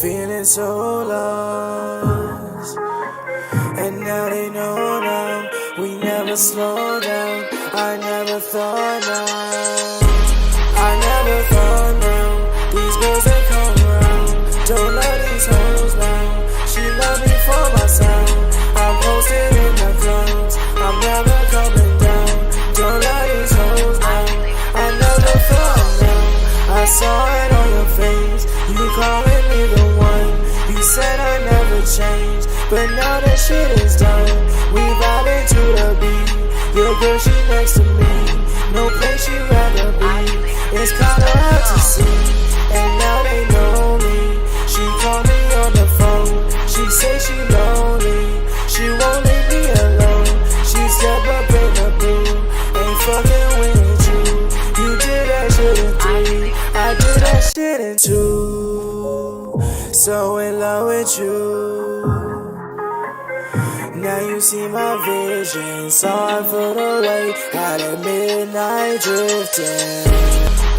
feeling so lost. And now they know now, we never slow down. I never thought now, these girls they come around. Don't love these hoes now, she love me for my sound. I'm posted in the clouds, I'm never coming down. Don't love these hoes now, I never thought now. I saw it on your face, you calling me the one. You said I never changed, but now that shit is done. We vibing to the beat, your girl she next to me, no place she'd rather be. It's kinda hard to see, and now they know me. She called me on the phone, she say she lonely, she won't leave me alone. She step up in the booth, ain't fucking with you. You did that shit in 3, I did that shit in 2. So in love with you. Now you see my vision, saw it for the way, out at midnight drifting.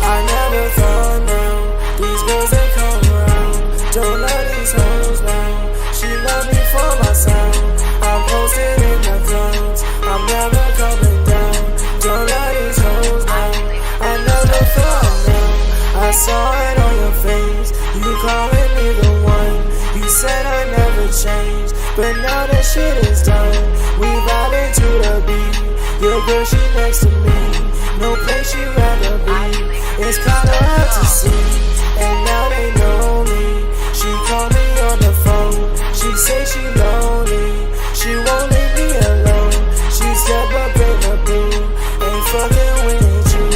I never thought now, these girls they come around. Don't love these hoes now, she love me for my sound. I'm posted in the clouds, I'm never coming down. Don't love these hoes now, I never thought now. I saw it on your face, you calling me the one. You said I never changed, but now that shit is done. We vibing to the beat, your girl she next to me, no place she'd rather be. It's kinda hard to see, and now they know me. She called me on the phone, she say she lonely, she won't leave me alone. She step up in the booth, ain't fucking with you.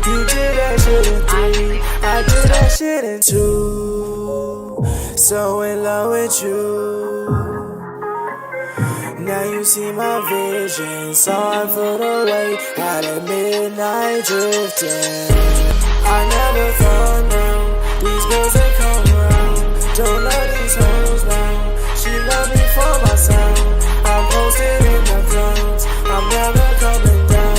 You did that shit in 3, I did that shit in 2. So in love with you. Now you see my vision, saw it for the way, out at midnight drifting. I never thought now, these girls they come around. Don't love these hoes now, she love me for my sound. I'm posted in the clouds, I'm never coming down.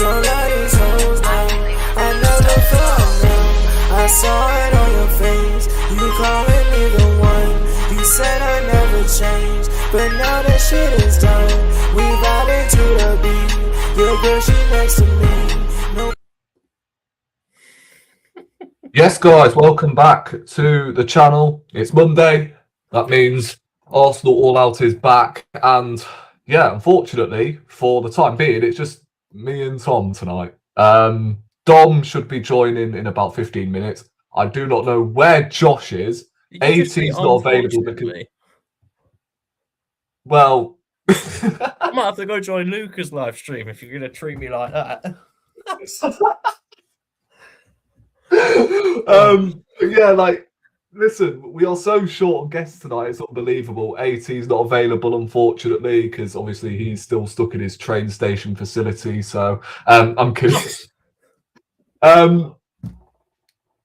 Don't love these hoes now, I never thought now. I saw it on your face, you calling me the one. You said I never changed, but now that shit is done. We vibing to the beat, your girl she next to me, no. Yes, guys, welcome back to the channel. It's Monday. That means Arsenal All Out is back. And yeah, unfortunately, for the time being, it's just me and Thom tonight. Dom should be joining in about 15 minutes. I do not know where Josh is. 80's not available because... Well... I might have to go join Luca's live stream if you're going to treat me like that. Yeah, like, listen, we are so short on guests tonight, it's unbelievable. 80's not available, unfortunately, because obviously he's still stuck in his train station facility, so I'm kidding.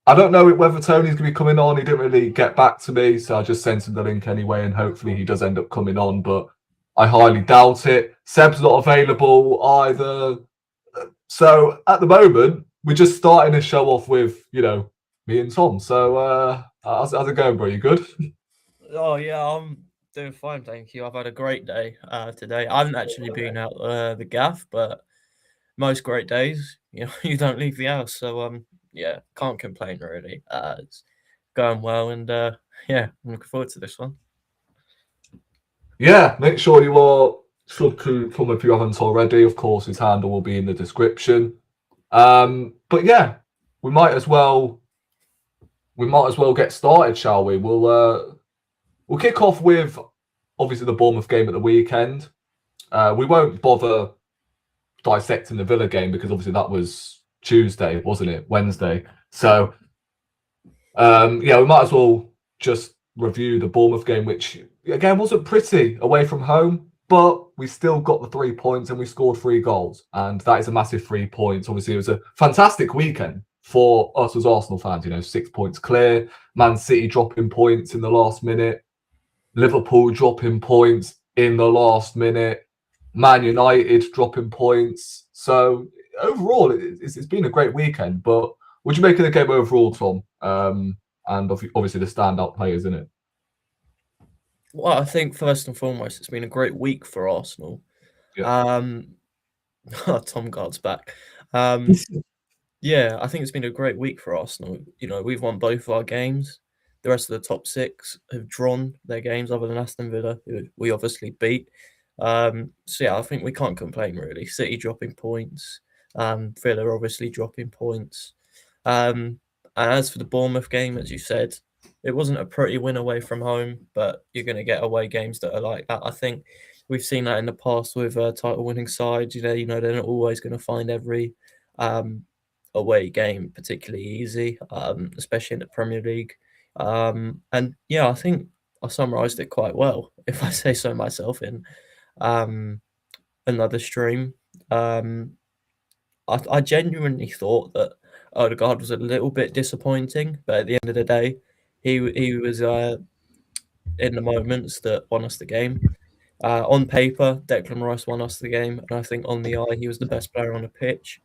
I don't know whether Tony's going to be coming on. He didn't really get back to me, so I just sent him the link anyway, and hopefully he does end up coming on, but I highly doubt it. Seb's not available either. So at the moment, we're just starting to show off with, you know, me and Thom. So how's it going, bro? You good? Oh, yeah, I'm doing fine, thank you. I've had a great day today. I haven't actually been out the gaff, but most great days, you know, you don't leave the house. So, yeah, can't complain, really. It's going well, and yeah, I'm looking forward to this one. Yeah, make sure you are sub to Thom if you haven't already. Of course, his handle will be in the description. But yeah, we might as well get started, shall we? We'll kick off with obviously the Bournemouth game at the weekend. We won't bother dissecting the Villa game because obviously that was Tuesday, wasn't it? Wednesday. So yeah, we might as well just review the Bournemouth game, which again wasn't pretty away from home, but we still got the 3 points and we scored 3 goals, and that is a massive 3 points. Obviously, it was a fantastic weekend for us as Arsenal fans. You know, 6 points clear. Man City dropping points in the last minute. Liverpool dropping points in the last minute. Man United dropping points. So overall, it's been a great weekend. But what do you make of the game overall, Thom? And obviously the standout players in it. Well, I think first and foremost, it's been a great week for Arsenal. Yeah. Tom Guard's back. Yeah, I think it's been a great week for Arsenal. You know, we've won both of our games. The rest of the top six have drawn their games, other than Aston Villa, who we obviously beat. So yeah, I think we can't complain really. City dropping points, Villa obviously dropping points. And as for the Bournemouth game, as you said, it wasn't a pretty win away from home, but you're going to get away games that are like that. I think we've seen that in the past with title-winning sides. You know, they're not always going to find every away game particularly easy, especially in the Premier League. And yeah, I think I summarised it quite well, if I say so myself, in another stream. I genuinely thought that Odegaard was a little bit disappointing, but at the end of the day, he was in the moments that won us the game. On paper, Declan Rice won us the game, and I think on the eye, he was the best player on the pitch.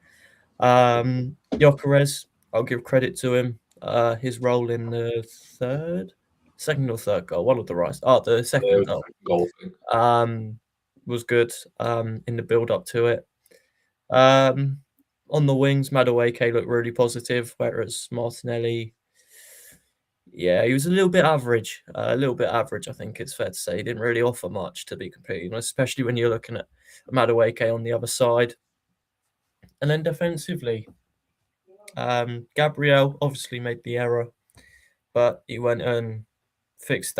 Gyökeres, I'll give credit to him. His role in the second or third goal, one of the right. The second goal. Was good in the build up to it. On the wings, Madueke looked really positive, whereas Martinelli, yeah, he was a little bit average. I think it's fair to say. He didn't really offer much, to be completely honest, especially when you're looking at Madueke on the other side. And then defensively, Gabriel obviously made the error, but he went and fixed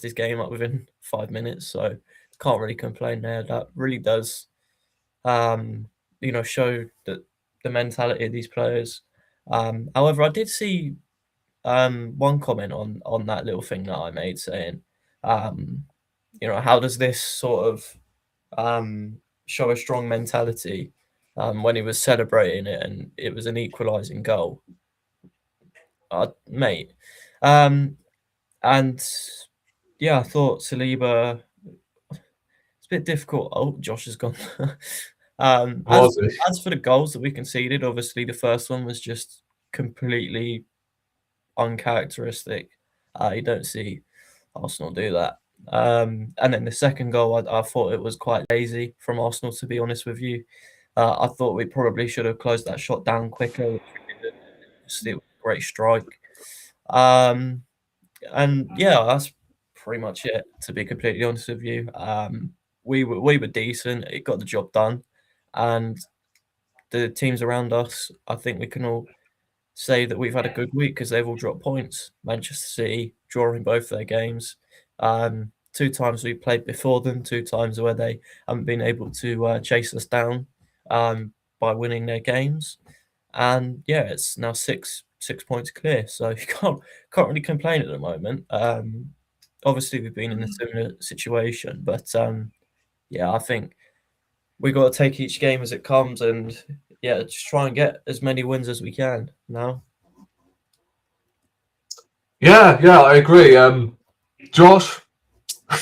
his game up within 5 minutes, so can't really complain there. That really does, show that the mentality of these players. However, I did see one comment on that little thing that I made saying, how does this sort of show a strong mentality when he was celebrating it and it was an equalising goal, mate. And yeah, I thought Saliba. It's a bit difficult. Oh, Josh has gone. As for the goals that we conceded, obviously the first one was just completely uncharacteristic. You don't see Arsenal do that. And then the second goal, I thought it was quite lazy from Arsenal, to be honest with you. I thought we probably should have closed that shot down quicker. It was a great strike. And yeah, that's pretty much it, to be completely honest with you. We were decent. It got the job done. And the teams around us, I think we can all say that we've had a good week because they've all dropped points. Manchester City drawing both their games. 2 times we played before them, 2 times where they haven't been able to chase us down by winning their games. And yeah, it's now 6 points clear. So you can't really complain at the moment. Obviously, we've been in a similar situation, but yeah, I think we got to take each game as it comes, and yeah, just try and get as many wins as we can now. Yeah, I agree. Josh,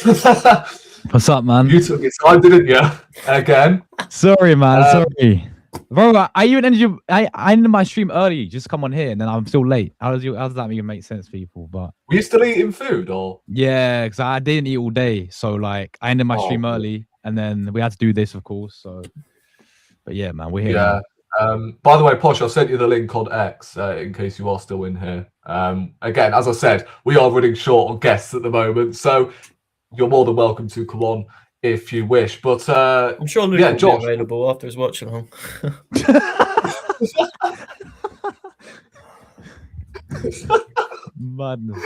what's up, man? You took your time, didn't you? Again. Sorry, man. Sorry, bro. I ended my stream early. Just come on here, and then I'm still late. How does that even make sense, people? But were you still eating food, or? Yeah, because I didn't eat all day, so like I ended my stream early, and then we had to do this, of course. So, but yeah, man, we're here. Yeah. By the way, Posh, I sent you the link on X in case you are still in here. Again, as I said, we are running short on guests at the moment, so you're more than welcome to come on if you wish. But I'm sure Luke will Josh, be available after his watch along. Madness.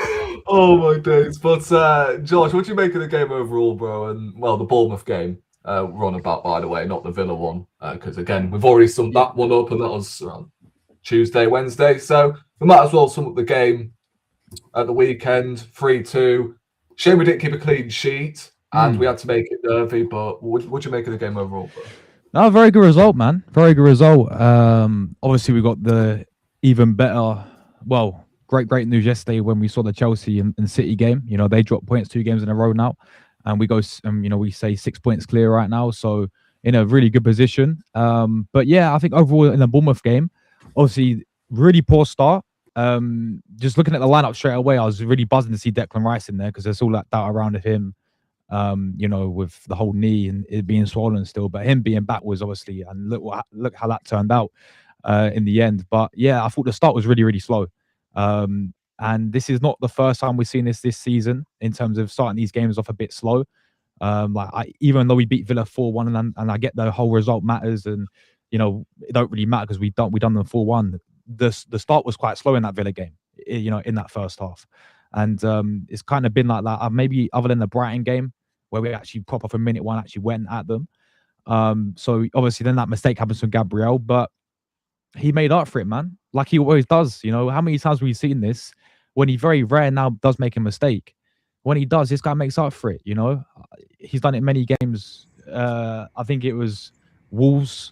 Oh my days. But Josh, what do you make of the game overall, bro? And well, the Bournemouth game we're on about, by the way, not the Villa one, because again, we've already summed that one up, and that was around Tuesday, Wednesday. So we might as well sum up the game at the weekend. 3-2. Shame we didn't keep a clean sheet, and we had to make it nervy. But what do you make of the game overall, bro? No, very good result, man. Very good result. Obviously, we got the even better. Well, great news yesterday when we saw the Chelsea and City game. You know, they dropped points 2 games in a row now, and we go. We say 6 points clear right now, so in a really good position. But yeah, I think overall in the Bournemouth game, obviously really poor start. Just looking at the lineup straight away, I was really buzzing to see Declan Rice in there because there's all that doubt around him, with the whole knee and it being swollen still. But him being back was obviously, and look how that turned out in the end. But yeah, I thought the start was really, really slow. And this is not the first time we've seen this season in terms of starting these games off a bit slow. Even though we beat Villa 4-1, and I get the whole result matters, and it don't really matter because we done them 4-1. The start was quite slow in that Villa game, in that first half, and it's kind of been like that. Maybe other than the Brighton game where we actually proper from minute one actually went at them. So obviously then that mistake happens from Gabriel, but he made up for it, man. Like he always does. How many times have we seen this when he very rare now does make a mistake? When he does, this guy makes up for it. He's done it many games. I think it was Wolves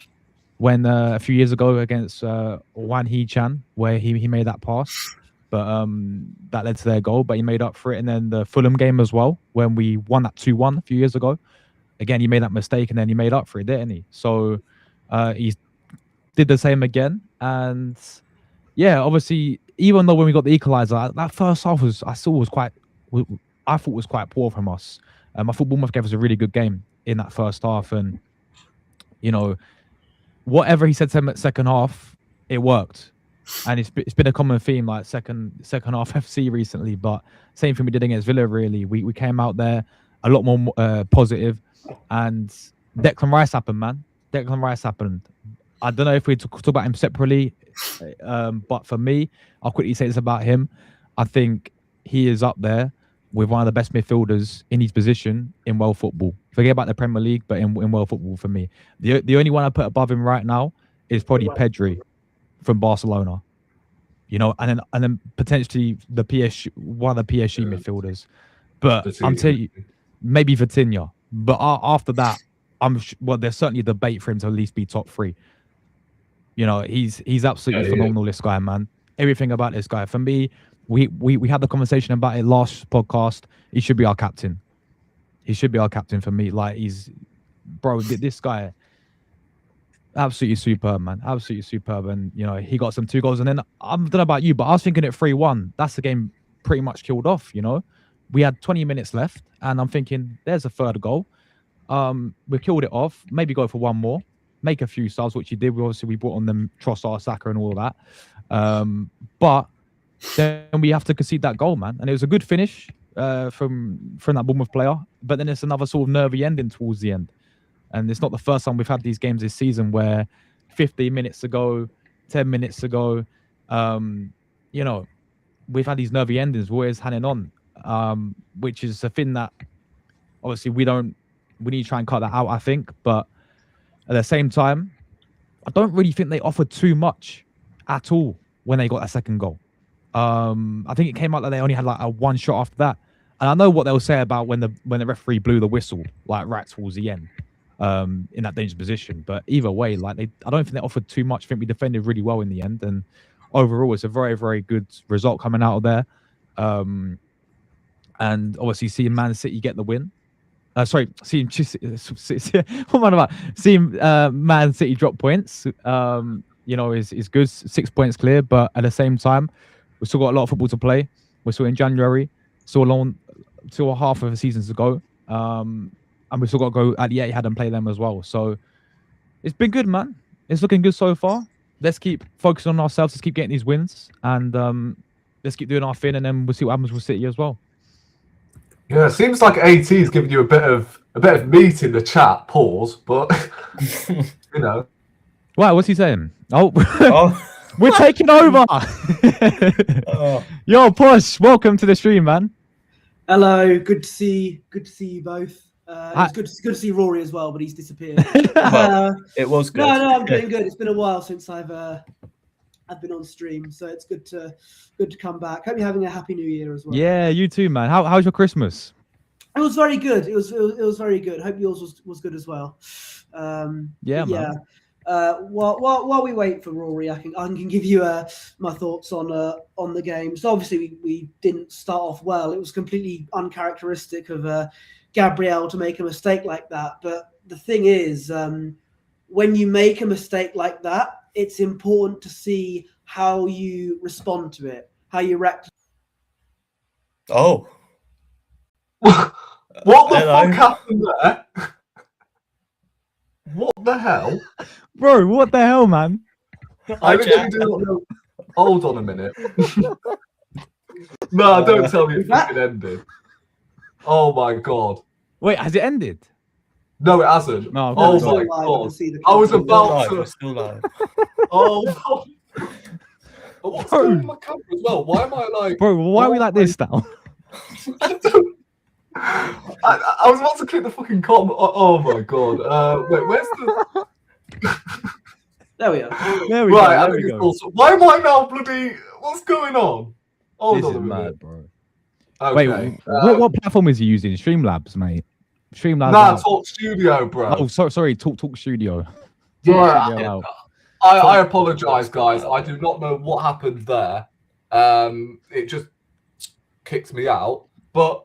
when a few years ago against Wan Hee-chan, where he made that pass, but that led to their goal, but he made up for it. And then the Fulham game as well, when we won that 2-1 a few years ago. Again, he made that mistake and then he made up for it, didn't he? So he did the same again. And yeah, obviously, even though when we got the equaliser, that first half was quite poor from us. I thought Bournemouth gave us a really good game in that first half, and whatever he said to him at second half, it worked, and it's been a common theme like second half FC recently. But same thing we did against Villa. Really, we came out there a lot more positive, and Declan Rice happened, man. Declan Rice happened. I don't know if we talk about him separately, but for me, I'll quickly say this about him. I think he is up there with one of the best midfielders in his position in world football. Forget about the Premier League, but in world football for me. The only one I put above him right now is probably Pedri from Barcelona. And then potentially one of the PSG midfielders. But I'm telling you, maybe Vitinha. But after that, there's certainly a debate for him to at least be top 3. He's absolutely phenomenal, this guy, man. Everything about this guy. For me, we had the conversation about it last podcast. He should be our captain. He should be our captain for me. Like, this guy, absolutely superb, man. Absolutely superb. And, he got some 2 goals. And then, I don't know about you, but I was thinking at 3-1, that's the game pretty much killed off, We had 20 minutes left, and I'm thinking, there's a third goal. We killed it off. Maybe go for one more. Make a few subs, which he did. We brought on them Trossard, Saka, and all of that. But then we have to concede that goal, man. And it was a good finish from that Bournemouth player. But then it's another sort of nervy ending towards the end. And it's not the first time we've had these games this season where 15 minutes ago, 10 minutes ago, we've had these nervy endings. We're always hanging on, which is a thing that obviously we need to try and cut that out, I think. But at the same time, I don't really think they offered too much at all when they got that second goal. I think it came out that they only had like a one shot after that. And I know what they'll say about when the referee blew the whistle, like right towards the end, in that dangerous position. But either way, I don't think they offered too much. I think we defended really well in the end. And overall, it's a very, very good result coming out of there. And obviously seeing Man City get the win. Seeing Man City drop points, is good. 6 points clear, but at the same time, we've still got a lot of football to play. We're still in January, still half of the seasons to go, and we've still got to go at the Etihad and play them as well. So it's been good, man. It's looking good so far. Let's keep focusing on ourselves. Let's keep getting these wins, and let's keep doing our thing, and then we'll see what happens with City as well. Yeah, it seems like AT is giving you a bit of meat in the chat. Pause, but Wow, what's he saying? Oh, we're taking over. Yo, Push, welcome to the stream, man. Hello, good to see you both. It's good to see Rory as well, but he's disappeared. It was good. No, I'm doing good. It's been a while since I've been on stream, so it's good to come back. Hope you're having a happy New Year as well. Yeah, you too, man. How's your Christmas? It was very good. It was very good. Hope yours was good as well. Yeah, man. While we wait for Rory, I can give you my thoughts on the game. So obviously we didn't start off well. It was completely uncharacteristic of Gabriel to make a mistake like that. But the thing is, when you make a mistake like that, it's important to see how you respond to it, how you react. Oh, What the Hello. fuck happened there? What the hell? Bro, what the hell, man? I Hi, literally Jack. do not know. Hold on a minute. No, don't tell me it fucking ended. Oh my god. Wait, has it ended? No, it hasn't. No, No, Oh it's still my live. I god. can see the I was camera. about We're to. still live. Oh. What's going on with my camera as well? Why am I like? Bro, why are we oh like my- this now? I was about to click the fucking comment. Oh my god. Wait, where's the? There we are. There we Right, go. I There we think it's go. also. Why am I now bloody? What's going on? Hold This on is a minute. mad, bro. Okay. Wait, what platform is he using? Streamlabs, mate. Streamlabs. Nah, out. Talk Studio, bro. Oh, sorry. Talk Studio. Right, Studio out. I apologize, guys. I do not know what happened there. It just kicked me out. But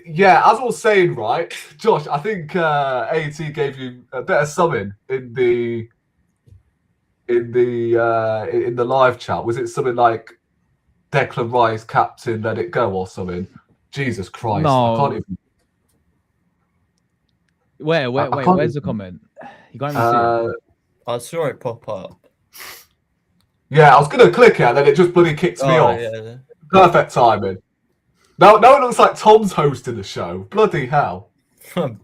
yeah, as I was saying, right, Josh, I think AT gave you a better summon in the live chat. Was it something like Declan Rice, captain, let it go, or something? Jesus Christ! No. I can't even. Where's the comment? You can't even see it. I saw it pop up. Yeah, I was gonna click it, and then it just bloody kicked me off. Yeah. Perfect timing. Now it looks like Tom's hosting the show. Bloody hell. Guys,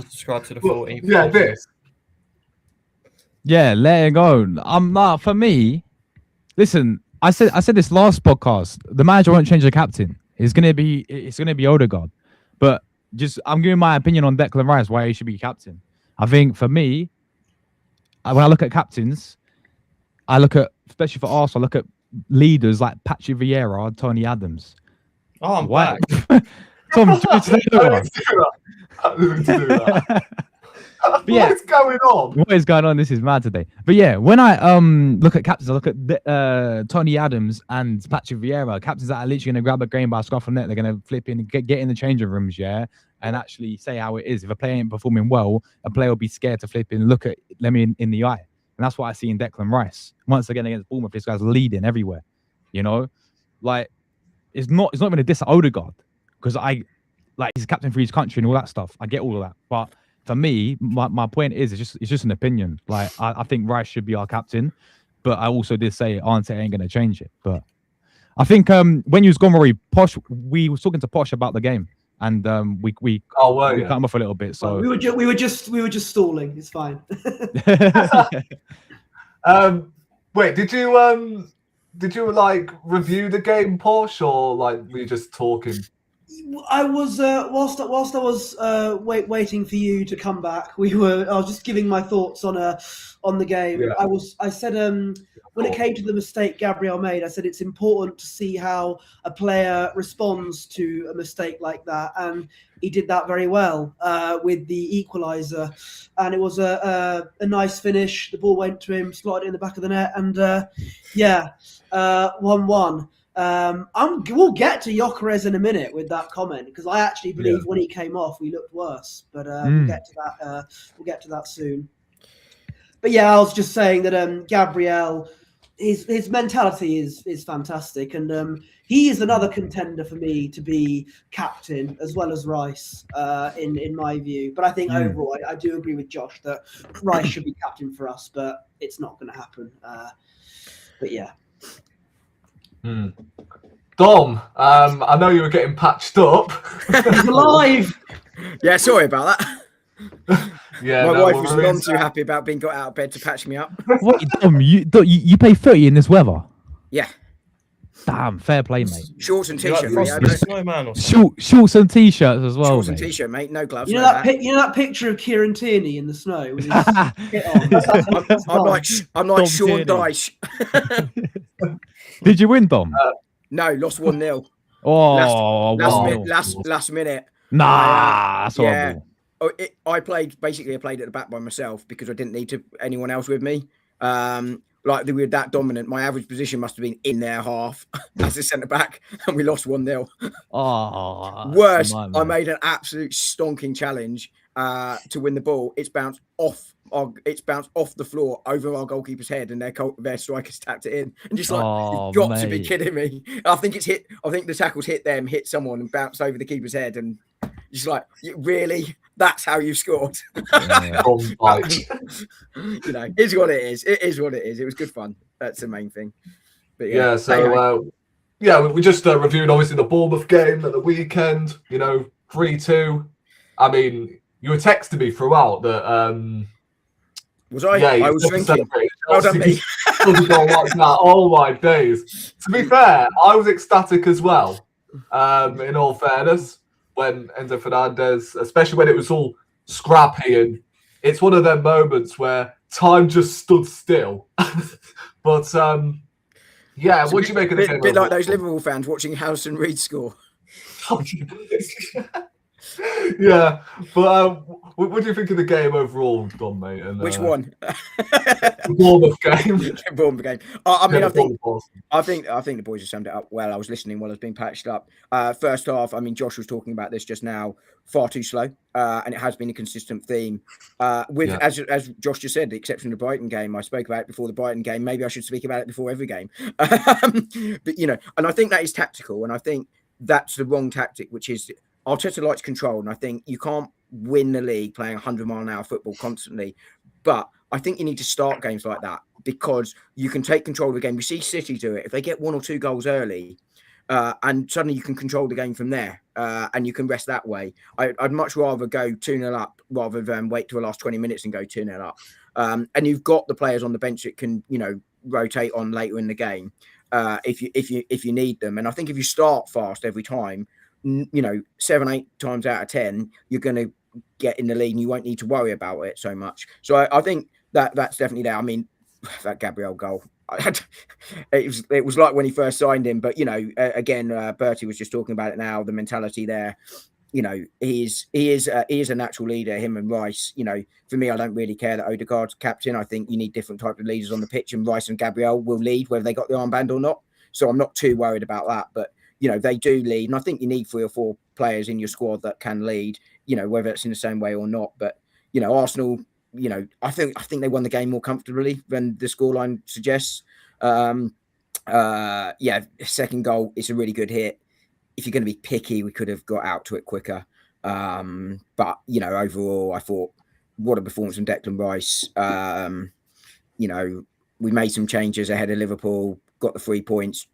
subscribe to the 14th. Yeah, this. Yeah, let it go. Nah, for me, listen, I said this last podcast. The manager won't change the captain. It's gonna be Odegaard. But just I'm giving my opinion on Declan Rice, why he should be captain. I think for me, when I look at captains, I look at, especially for Arsenal, I look at leaders like Patrick Vieira, Tony Adams. Oh, I'm Why? back. Tom, I didn't do that. But yeah. What's going on? What is going on? This is mad today. But yeah, when I look at captains, I look at Tony Adams and Patrick Vieira, captains that are literally going to grab a game by a scruff of neck. They're going to flip in, get in the changing rooms, yeah, and actually say how it is. If a player ain't performing well, a player will be scared to flip in, look at me in the eye, and that's what I see in Declan Rice. Once again against Bournemouth, this guy's leading everywhere. You know, like it's not even a diss at Odegaard because he's captain for his country and all that stuff. I get all of that, but for me, my point is, it's just an opinion. Like I think Rice should be our captain, but I also did say Ante ain't gonna change it. But I think when you was gone, Rory, Posh, we was talking to Posh about the game, and we cut him off a little bit. So we were just stalling. It's fine. Wait, did you like review the game, Posh, or like were you just talking? I was whilst I was waiting for you to come back. I was just giving my thoughts on the game. Yeah. I said when it came to the mistake Gabriel made, I said it's important to see how a player responds to a mistake like that, and he did that very well with the equaliser, and it was a nice finish. The ball went to him, slotted it in the back of the net, and 1-1. We'll get to Gyökeres in a minute with that comment because I actually believe when he came off we looked worse, but we'll get to that. We'll get to that soon. But yeah, I was just saying that Gabriel, his mentality is fantastic, and he is another contender for me to be captain as well as Rice in my view. But I think overall I do agree with Josh that Rice should be captain for us, but it's not going to happen. But yeah. Thom, I know you were getting patched up. He's alive. Yeah, sorry about that. Yeah, My wife was none too happy about being got out of bed to patch me up. what, Tom, you play footy in this weather? Yeah. Damn, fair play, mate. Shorts and You like t-shirt, mate. Frosty Snowman or something? Shorts and t-shirts as well. Shorts and mate. t-shirt, mate. No gloves. You know no that hat. you know that picture of Kieran Tierney in the snow with his kit on? I'm like Tom Sean Tierney. Dyche. Did you win, Dom? No, lost 1-0. Oh, Last minute. Nah, that's Yeah. horrible. I played at the back by myself because I didn't need anyone else with me. Like we were that dominant. My average position must have been in their half as a centre back, and we lost 1-0. Oh, Worse, that's a I nightmare. made an absolute stonking challenge to win the ball. It's bounced off it's bounced off the floor over our goalkeeper's head, and their strikers tapped it in. And just like, Oh, you've got to be mate. kidding me! I think the tackle's hit them, hit someone, and bounced over the keeper's head, and just like, really, that's how you scored. Yeah. You know, it's what it is. It is what it is. It was good fun. That's the main thing. But Yeah, so we just reviewed obviously the Bournemouth game at the weekend. You know, 3-2. I mean, you were texting me throughout that. was I? Yeah, I was drinking. Well done, me. Oh my days! To be fair, I was ecstatic as well. In all fairness, when Enzo Fernandez, especially when it was all scrappy, and it's one of them moments where time just stood still. But yeah, what do you make of the game? A bit like those Liverpool fans watching Harrison Reed score. Yeah, but what do you think of the game overall, Don, mate? And, Which one? The Bournemouth game. Bournemouth game. I mean, Yeah, I think the boys have summed it up well. I was listening while I was being patched up. First half, I mean, Josh was talking about this just now. Far too slow, and it has been a consistent theme. As Josh just said, the exception of the Brighton game, I spoke about it before the Brighton game. Maybe I should speak about it before every game. But you know, and I think that is tactical, and I think that's the wrong tactic, which is Arteta likes control, and I think you can't win the league playing 100-mile-an-hour football constantly. But I think you need to start games like that because you can take control of the game. We see City do it. If they get 1 or 2 goals early, and suddenly you can control the game from there, and you can rest that way. I'd much rather go 2-0 up rather than wait till the last 20 minutes and go 2-0 up. And you've got the players on the bench that can, you know, rotate on later in the game if you need them. And I think if you start fast every time, you know, 7-8 times out of 10, you're going to get in the lead and you won't need to worry about it so much. So I think that's definitely there. I mean, that Gabriel goal, it was like when he first signed him, but you know, again, Bertie was just talking about it now, the mentality there. You know, he is a natural leader, him and Rice. You know, for me, I don't really care that Odegaard's captain. I think you need different types of leaders on the pitch, and Rice and Gabriel will lead whether they got the armband or not. So I'm not too worried about that, but you know, they do lead, and I think you need 3 or 4 players in your squad that can lead, you know, whether it's in the same way or not. But, you know, Arsenal, you know, I think they won the game more comfortably than the scoreline suggests. Yeah, second goal, it's a really good hit. If you're going to be picky, we could have got out to it quicker. But, you know, overall, I thought, what a performance from Declan Rice. You know, we made some changes ahead of Liverpool, got the 3 points.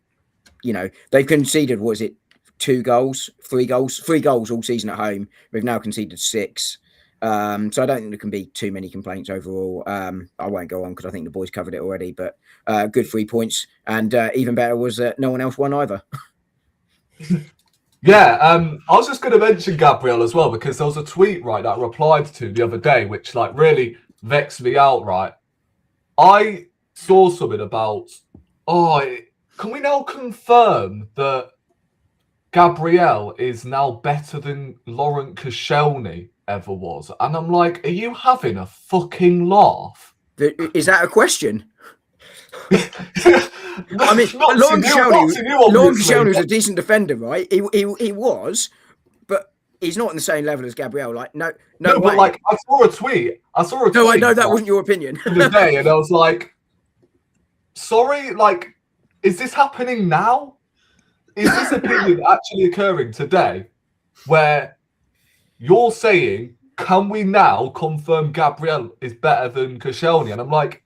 You know, they've conceded, what is it, 3 goals all season at home. We've now conceded 6. So I don't think there can be too many complaints overall. I won't go on because I think the boys covered it already, but good 3 points. And even better was that no one else won either. Yeah, I was just going to mention Gabriel as well, because there was a tweet, right, that I replied to the other day, which like really vexed me out, right? I saw something about, can we now confirm that Gabriel is now better than Laurent Koscielny ever was? And I'm like, are you having a fucking laugh? Is that a question? I mean, Laurent Koscielny was a decent defender, right? He was, but he's not on the same level as Gabriel. Like, no way. But like, I saw a tweet. No, I know that wasn't your opinion. The day, and I was like, sorry, like, is this happening now? Is this opinion actually occurring today, where you're saying, can we now confirm Gabriel is better than Koscielny? And I'm like,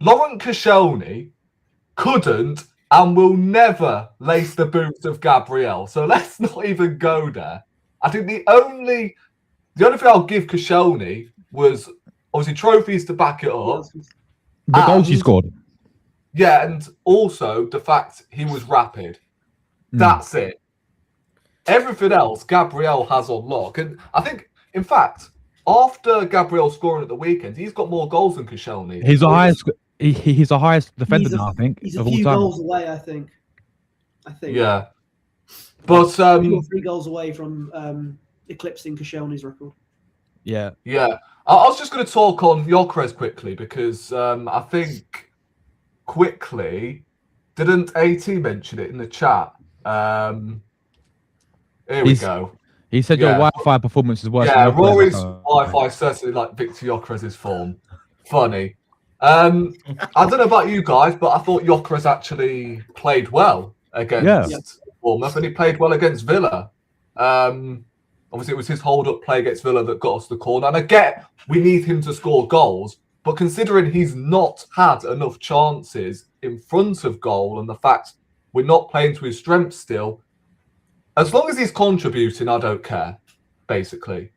Laurent Koscielny couldn't and will never lace the boots of Gabriel. So let's not even go there. I think the only thing I'll give Koscielny was obviously trophies to back it up. The goals he scored. Yeah, and also the fact he was rapid. That's it. Everything else, Gabriel has on lock. And I think, in fact, after Gabriel scoring at the weekend, he's got more goals than Koscielny. He's the highest. He's the highest defender now, I think. He's a few goals away, I think. Yeah. But 2 or 3 goals away from eclipsing Koscielny's record. Yeah. Yeah. I was just going to talk on Gyökeres quickly because I think quickly, didn't AT mention it in the chat? Here we go. He said your Yeah. Wi-Fi performance is worse. Yeah, than your Rory's Wi-Fi. Wi-Fi is certainly like Victor Gyökeres's form. Funny. I don't know about you guys, but I thought Gyökeres actually played well against Bournemouth, and he played well against Villa. Obviously, it was his hold-up play against Villa that got us the corner. And I get we need him to score goals, but considering he's not had enough chances in front of goal and the fact we're not playing to his strengths still, as long as he's contributing, I don't care, basically.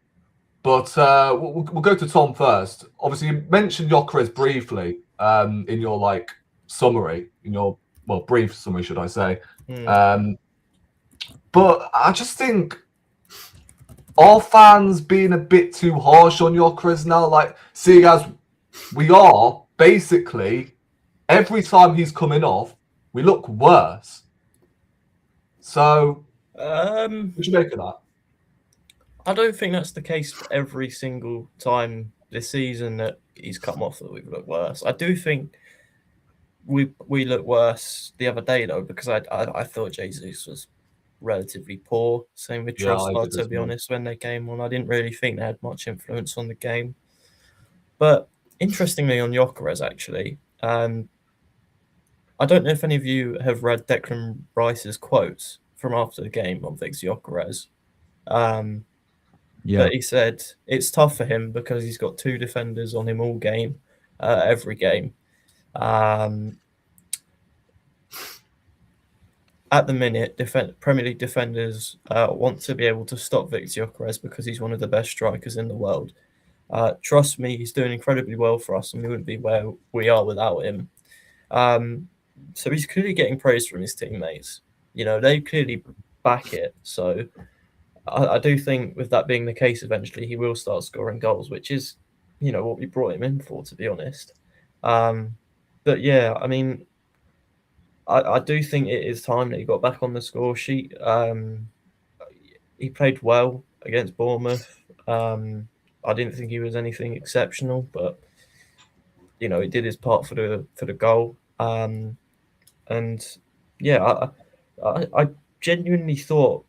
But we'll go to Thom first. Obviously, you mentioned Gyökeres briefly in your summary, in your brief summary, should I say? But I just think, are fans being a bit too harsh on Gyökeres now? Like, seeing as we are basically every time he's coming off, we look worse. So, what do you make of that? I don't think that's the case every single time this season that he's come off that we've looked worse. I do think we look worse the other day though, because I thought Jesus was relatively poor. Same with Trossard, to be honest, when they came on. I didn't really think they had much influence on the game. But interestingly on Gyökeres, actually, I don't know if any of you have read Declan Rice's quotes from after the game on Victor Gyökeres. But he said it's tough for him because he's got two defenders on him all game, every game. At the minute, Premier League defenders want to be able to stop Victor Gyökeres because he's one of the best strikers in the world. Trust me, he's doing incredibly well for us, and we wouldn't be where we are without him. So he's clearly getting praise from his teammates. You know, they clearly back it. So I do think with that being the case, eventually he will start scoring goals, which is, you know, what we brought him in for, to be honest. But yeah, I mean, I do think it is time that he got back on the score sheet. He played well against Bournemouth. I didn't think he was anything exceptional, but you know, he did his part for the goal. And yeah, I genuinely thought,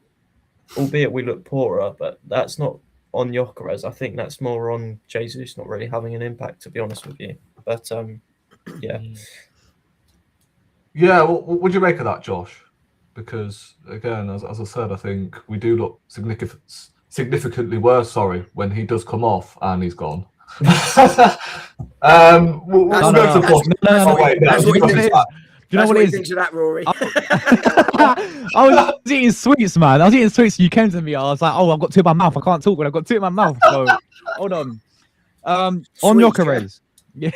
albeit we look poorer, but that's not on Gyökeres. I think that's more on Jesus not really having an impact, to be honest with you. But yeah. Yeah, what do you make of that, Josh? Because again, as I said, I think we do look significantly worse. When he does come off and he's gone. We'll go to Boss. That's what he thinks. Do you know what it is? Thinks of that, Rory? I was eating sweets, man. I was eating sweets. You came to me. I was like, "Oh, I've got two in my mouth. I can't talk, but I've got two in my mouth." So, hold on. On Gyökeres. Yeah.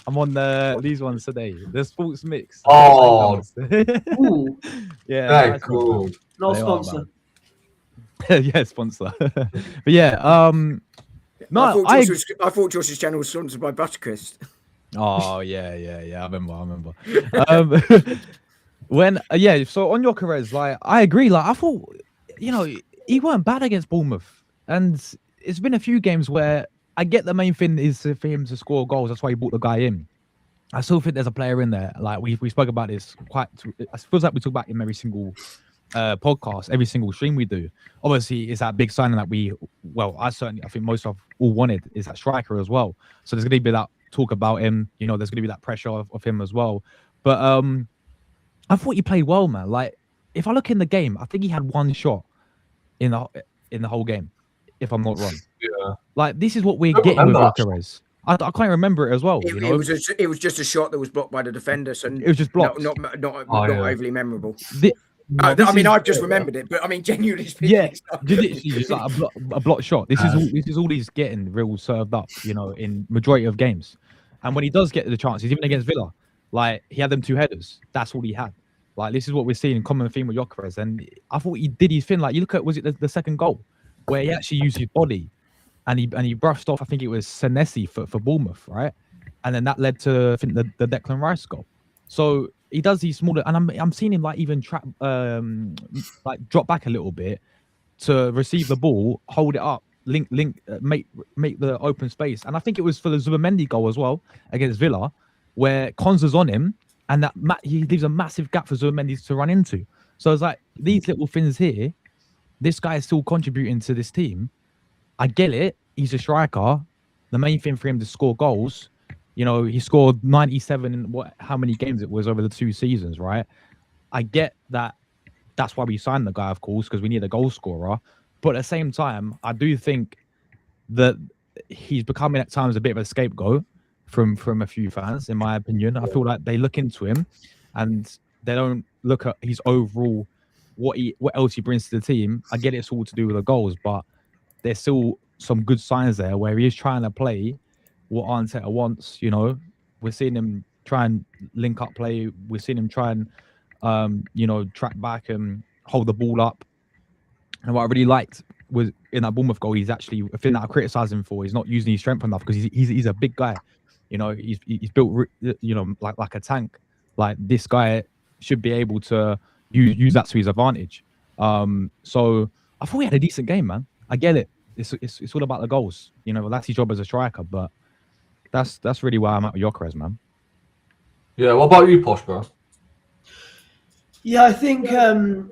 I'm on these ones today. The sports mix. Oh. Yeah. Cool. No sponsor. Yeah, sponsor. But yeah. No, I thought Josh's channel was sponsored by Buttercrisp. Oh yeah. I remember. So on Gyökeres, like I agree. Like I thought, you know, he weren't bad against Bournemouth, and it's been a few games where I get the main thing is for him to score goals. That's why he brought the guy in. I still think there's a player in there. Like we spoke about this it feels like we talk about him every single podcast, every single stream we do. Obviously, it's that big signing that I think most of all wanted is that striker as well. So there's going to be that talk about him. You know, there's going to be that pressure of him as well. But I thought he played well, man. Like if I look in the game, I think he had one shot in the whole game, if I'm not wrong. Yeah. Like this is what we're getting with Gyökeres. I can't remember it as well. It was just a shot that was blocked by the defender, so it was just blocked. Not overly memorable. I've just remembered it, but I mean, genuinely speaking, literally just like a block shot. This is all he's getting real served up, you know, in majority of games. And when he does get the chances, even against Villa, like he had them two headers. That's all he had. Like this is what we're seeing in common theme with Gyökeres. And I thought he did his thing. Like you look at, was it the second goal where he actually used his body and he brushed off, I think it was Senesi for Bournemouth, right? And then that led to, I think, the Declan Rice goal. So he does these smaller, and I'm seeing him like even like drop back a little bit to receive the ball, hold it up, make the open space. And I think it was for the Zubimendi goal as well against Villa, where Konsa's on him, and he leaves a massive gap for Zubimendi to run into. So it's like these little things here this guy is still contributing to this team. I get it. He's a striker. The main thing for him to score goals. You know, he scored 97 in how many games it was over the 2 seasons, right? I get that. That's why we signed the guy, of course, because we need a goal scorer. But at the same time, I do think that he's becoming at times a bit of a scapegoat from a few fans, in my opinion. I feel like they look into him and they don't look at his overall what else he brings to the team. I get it's all to do with the goals, but there's still some good signs there where he is trying to play what Arteta wants. You know, we're seeing him try and link up play. We're seeing him try and track back and hold the ball up. And what I really liked was in that Bournemouth goal, he's actually a thing that I criticise him for. He's not using his strength enough because he's a big guy. You know, he's built, you know, like a tank. Like this guy should be able to use that to his advantage. So I thought he had a decent game, man. I get it. It's all about the goals. You know, that's his job as a striker. But that's really where I'm at with Gyökeres, man. Yeah. What about you, Posh, bro? Yeah, I think I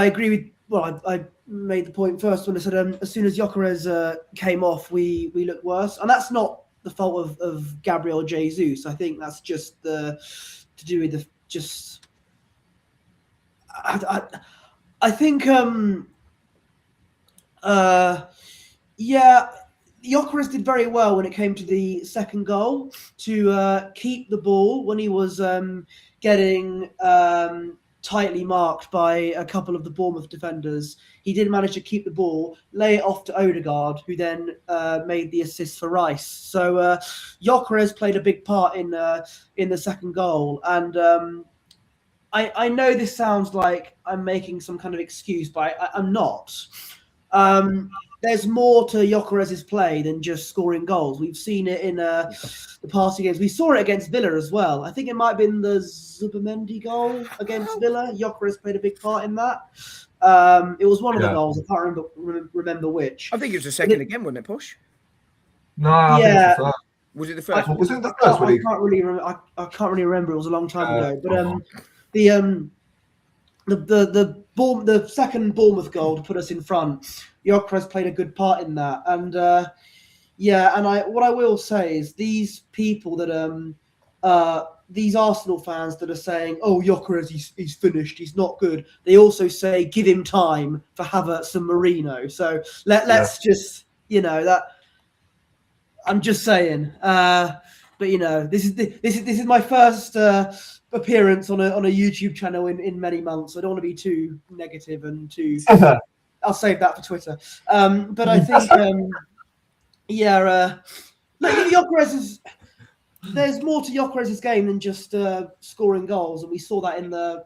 agree with. Well, I made the point first when I said as soon as Gyökeres came off, we looked worse, and that's not the fault of Gabriel Jesus. I think that's just to do with the just. I think Gyökeres did very well when it came to the second goal to keep the ball when he was getting tightly marked by a couple of the Bournemouth defenders. He did manage to keep the ball, lay it off to Odegaard, who then made the assist for Rice. So Gyökeres played a big part in the second goal. And I know this sounds like I'm making some kind of excuse, but I'm not. There's more to Gyökeres' play than just scoring goals. We've seen it in the past games. We saw it against Villa as well. I think it might have been the Zubimendi goal against Villa. Gyökeres played a big part in that. It was one of the goals. I can't remember which. I think it was the second again, wasn't it, Push? No, I think it's the first. Was it the first? Was it the first? I can't really remember. I can't really remember. It was a long time ago. But the second Bournemouth goal to put us in front, Gyökeres played a good part in that. And what I will say is these people that these Arsenal fans that are saying, "Oh, Gyökeres, he's finished, he's not good," they also say, "Give him time for Havertz and Marino." So let's just, that. I'm just saying. But this is my first appearance on a YouTube channel in many months. I don't want to be too negative and too. I'll save that for Twitter. But I think, Gyökeres is. There's more to Gyökeres' game than just scoring goals, and we saw that in the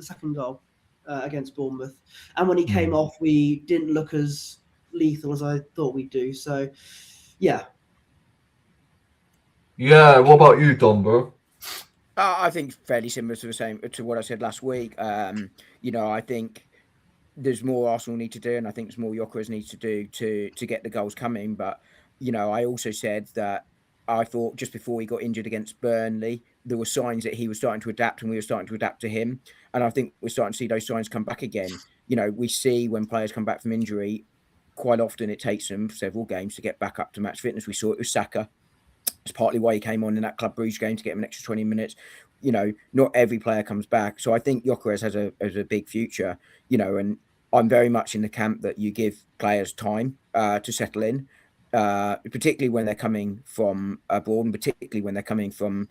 second goal against Bournemouth. And when he came off, we didn't look as lethal as I thought we'd do. So, yeah. Yeah. What about you, Don, bro? I think fairly similar to what I said last week. I think there's more Arsenal need to do, and I think there's more Gyökeres needs to do to get the goals coming. But I also said that I thought just before he got injured against Burnley, there were signs that he was starting to adapt, and we were starting to adapt to him. And I think we're starting to see those signs come back again. We see when players come back from injury, quite often it takes them several games to get back up to match fitness. We saw it with Saka. It's partly why he came on in that Club Brugge game to get him an extra 20 minutes. Not every player comes back. So I think Gyökeres has a big future, and I'm very much in the camp that you give players time to settle in, particularly when they're coming from abroad, and particularly when they're coming from,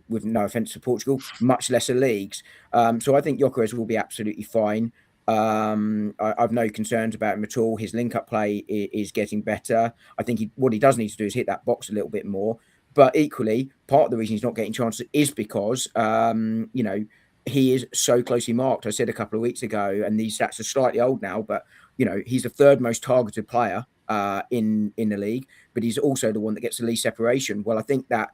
with no offence to Portugal, much lesser leagues. So I think Gyökeres will be absolutely fine. I've no concerns about him at all. His link-up play is getting better. I think what he does need to do is hit that box a little bit more. But equally, part of the reason he's not getting chances is because, he is so closely marked. I said a couple of weeks ago, and these stats are slightly old now, but, he's the third most targeted player in the league, but he's also the one that gets the least separation. Well, I think that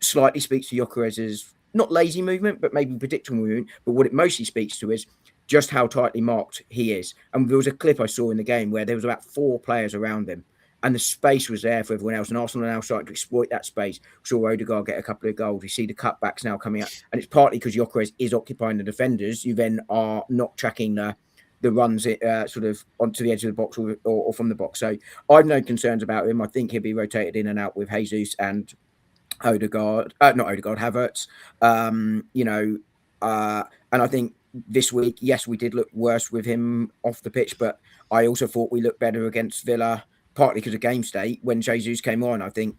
slightly speaks to Gyökeres' not lazy movement, but maybe predictable movement. But what it mostly speaks to is just how tightly marked he is. And there was a clip I saw in the game where there was about 4 players around him, and the space was there for everyone else. And Arsenal are now starting to exploit that space. We saw Odegaard get a couple of goals. We see the cutbacks now coming out. And it's partly because Gyökeres is occupying the defenders, who then are not tracking the the runs sort of onto the edge of the box or from the box. So I've no concerns about him. I think he'll be rotated in and out with Jesus and Odegaard, not Odegaard, Havertz. And I think this week, yes, we did look worse with him off the pitch, but I also thought we looked better against Villa, partly because of game state. When Jesus came on, I think,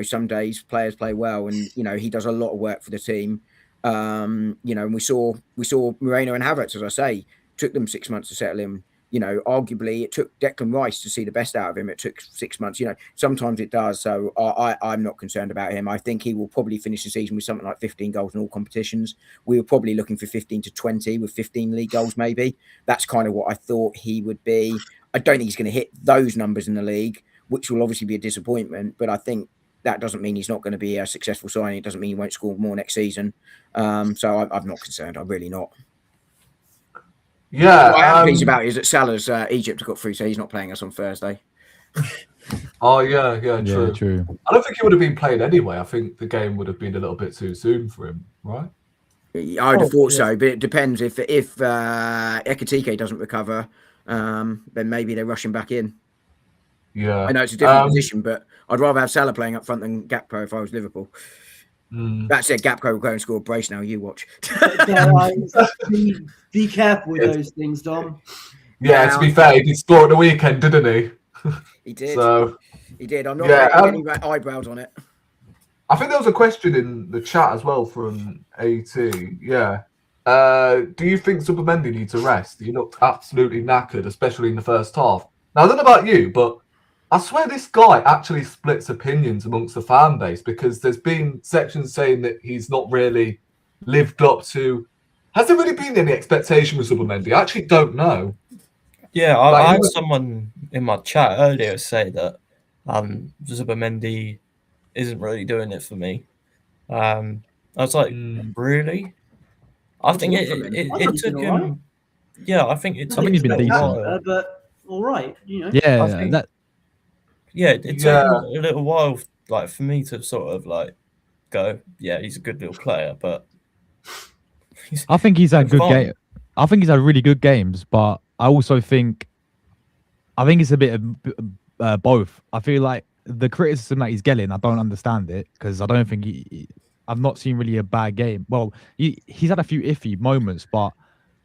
some days players play well, and he does a lot of work for the team. And we saw Moreno and Havertz, as I say, took them 6 months to settle in. Arguably it took Declan Rice to see the best out of him. It took 6 months. Sometimes it does. So I'm not concerned about him. I think he will probably finish the season with something like 15 goals in all competitions. We were probably looking for 15 to 20 with 15 league goals, maybe. That's kind of what I thought he would be. I don't think he's going to hit those numbers in the league, which will obviously be a disappointment. But I think that doesn't mean he's not going to be a successful signing. It doesn't mean he won't score more next season. So I'm not concerned. I'm really not. Yeah, what I am pleased about is that Salah's Egypt got through, so he's not playing us on Thursday. Oh yeah, true. Yeah, true. I don't think he would have been played anyway. I think the game would have been a little bit too soon for him, right? I'd have thought so, but it depends. If Ekitike doesn't recover, then maybe they rush him back in. Yeah, I know it's a different position, but I'd rather have Salah playing up front than Gakpo if I was Liverpool. That said, Gakpo will go and score a brace now. You watch. Be careful with those things, Dom. Yeah, to be fair, he did score at the weekend, didn't he? He did. So he did. I'm not getting any eyebrows on it. I think there was a question in the chat as well from AT. Yeah. Do you think Zubimendi needs a rest? He looked absolutely knackered, especially in the first half. Now, I don't know about you, but I swear this guy actually splits opinions amongst the fan base, because there's been sections saying that he's not really lived up to. Has there really been any expectation with Zubimendi? I actually don't know. Yeah, I had someone in my chat earlier say that Zubimendi isn't really doing it for me. I was like, really? I think it took him. Right. Yeah, I think it took he's been him a decent. while. But all right, Yeah, it took him a little while, like, for me to sort of like go, yeah, he's a good little player, but I think he's had good game. I think he's had really good games, but I also think it's a bit of both. I feel like the criticism that he's getting, I don't understand it, because I don't think I've not seen really a bad game. Well, he's had a few iffy moments, but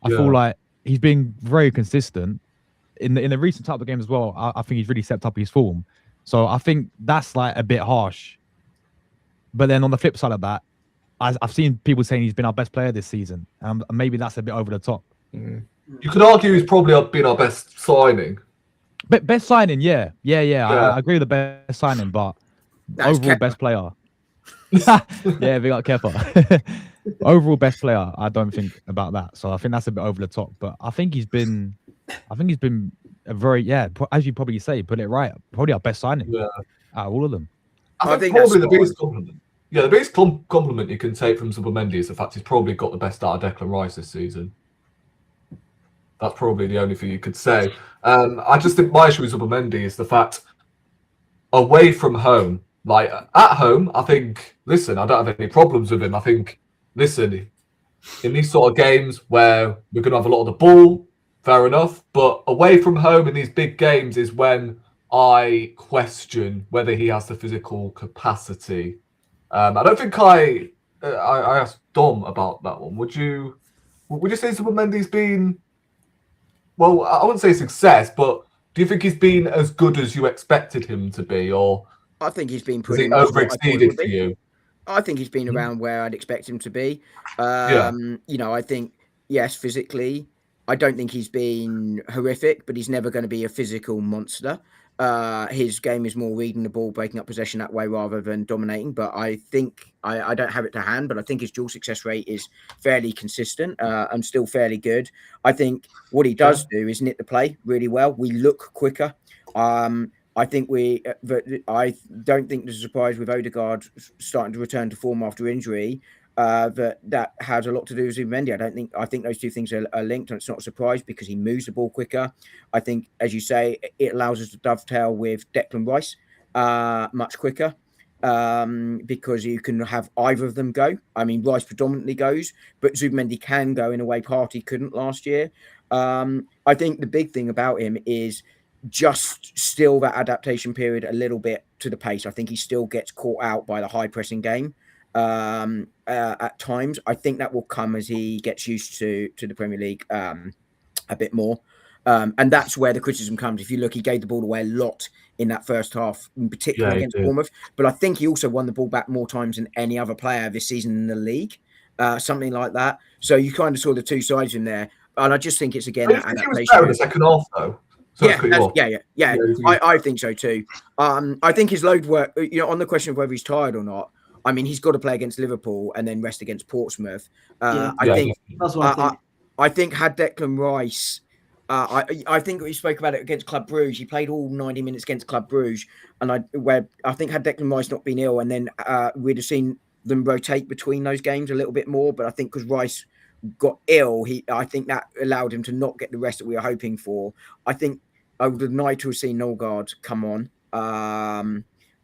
I feel like he's been very consistent in the recent type of game as well. I think he's really stepped up his form. So I think that's like a bit harsh. But then on the flip side of that, I've seen people saying he's been our best player this season. Maybe that's a bit over the top. You could argue he's probably been our best signing. Best signing, yeah. I agree with the best signing, but That's overall Kepa. best player. Yeah, we got Kepa. Overall best player, I don't think about that. So I think that's a bit over the top. But I think he's been a very, as you probably say, put it right, probably our best signing out of all of them. I think probably the biggest compliment. Yeah, the biggest compliment you can take from Zubimendi is the fact he's probably got the best out of Declan Rice this season. That's probably the only thing you could say. I just think my issue with Zubimendi is the fact away from home, like at home, I think, listen, I don't have any problems with him. I think, listen, in these sort of games where we're going to have a lot of the ball, fair enough. But away from home in these big games is when I question whether he has the physical capacity. I don't think I asked Thom about that one. Would you say Zubimendi's been, well, I wouldn't say success, but do you think he's been as good as you expected him to be, or I think he's been has pretty he much what I thought he overexceeded would for be. you? I think he's been around where I'd expect him to be. Yeah. I think, yes, physically, I don't think he's been horrific, but he's never going to be a physical monster. His game is more reading the ball, breaking up possession that way rather than dominating. But I think I don't have it to hand, but I think his dual success rate is fairly consistent and still fairly good. I think what he does do is knit the play really well. We look quicker. I think I don't think there's a surprise with Odegaard starting to return to form after injury. That has a lot to do with Zubimendi. I think those two things are linked, and it's not a surprise because he moves the ball quicker. I think, as you say, it allows us to dovetail with Declan Rice much quicker. because you can have either of them go. I mean, Rice predominantly goes, but Zubimendi can go in a way Partey couldn't last year. I think the big thing about him is just still that adaptation period a little bit to the pace. I think he still gets caught out by the high pressing game at times. I think that will come as he gets used to the Premier League a bit more. And that's where the criticism comes. If you look, he gave the ball away a lot in that first half, in particular against Bournemouth. But I think he also won the ball back more times than any other player this season in the league, something like that. So you kind of saw the two sides in there. And I just think it's, again, that He adaptation. was better in the second half, though. Yeah. I think so too. I think his load work, on the question of whether he's tired or not, I mean, he's got to play against Liverpool and then rest against Portsmouth. I think had Declan Rice, I think we spoke about it against Club Brugge. He played all 90 minutes against Club Brugge, and I think had Declan Rice not been ill, and then we'd have seen them rotate between those games a little bit more. But I think because Rice got ill, I think that allowed him to not get the rest that we were hoping for. I think I would have liked to have seen Nolgaard come on,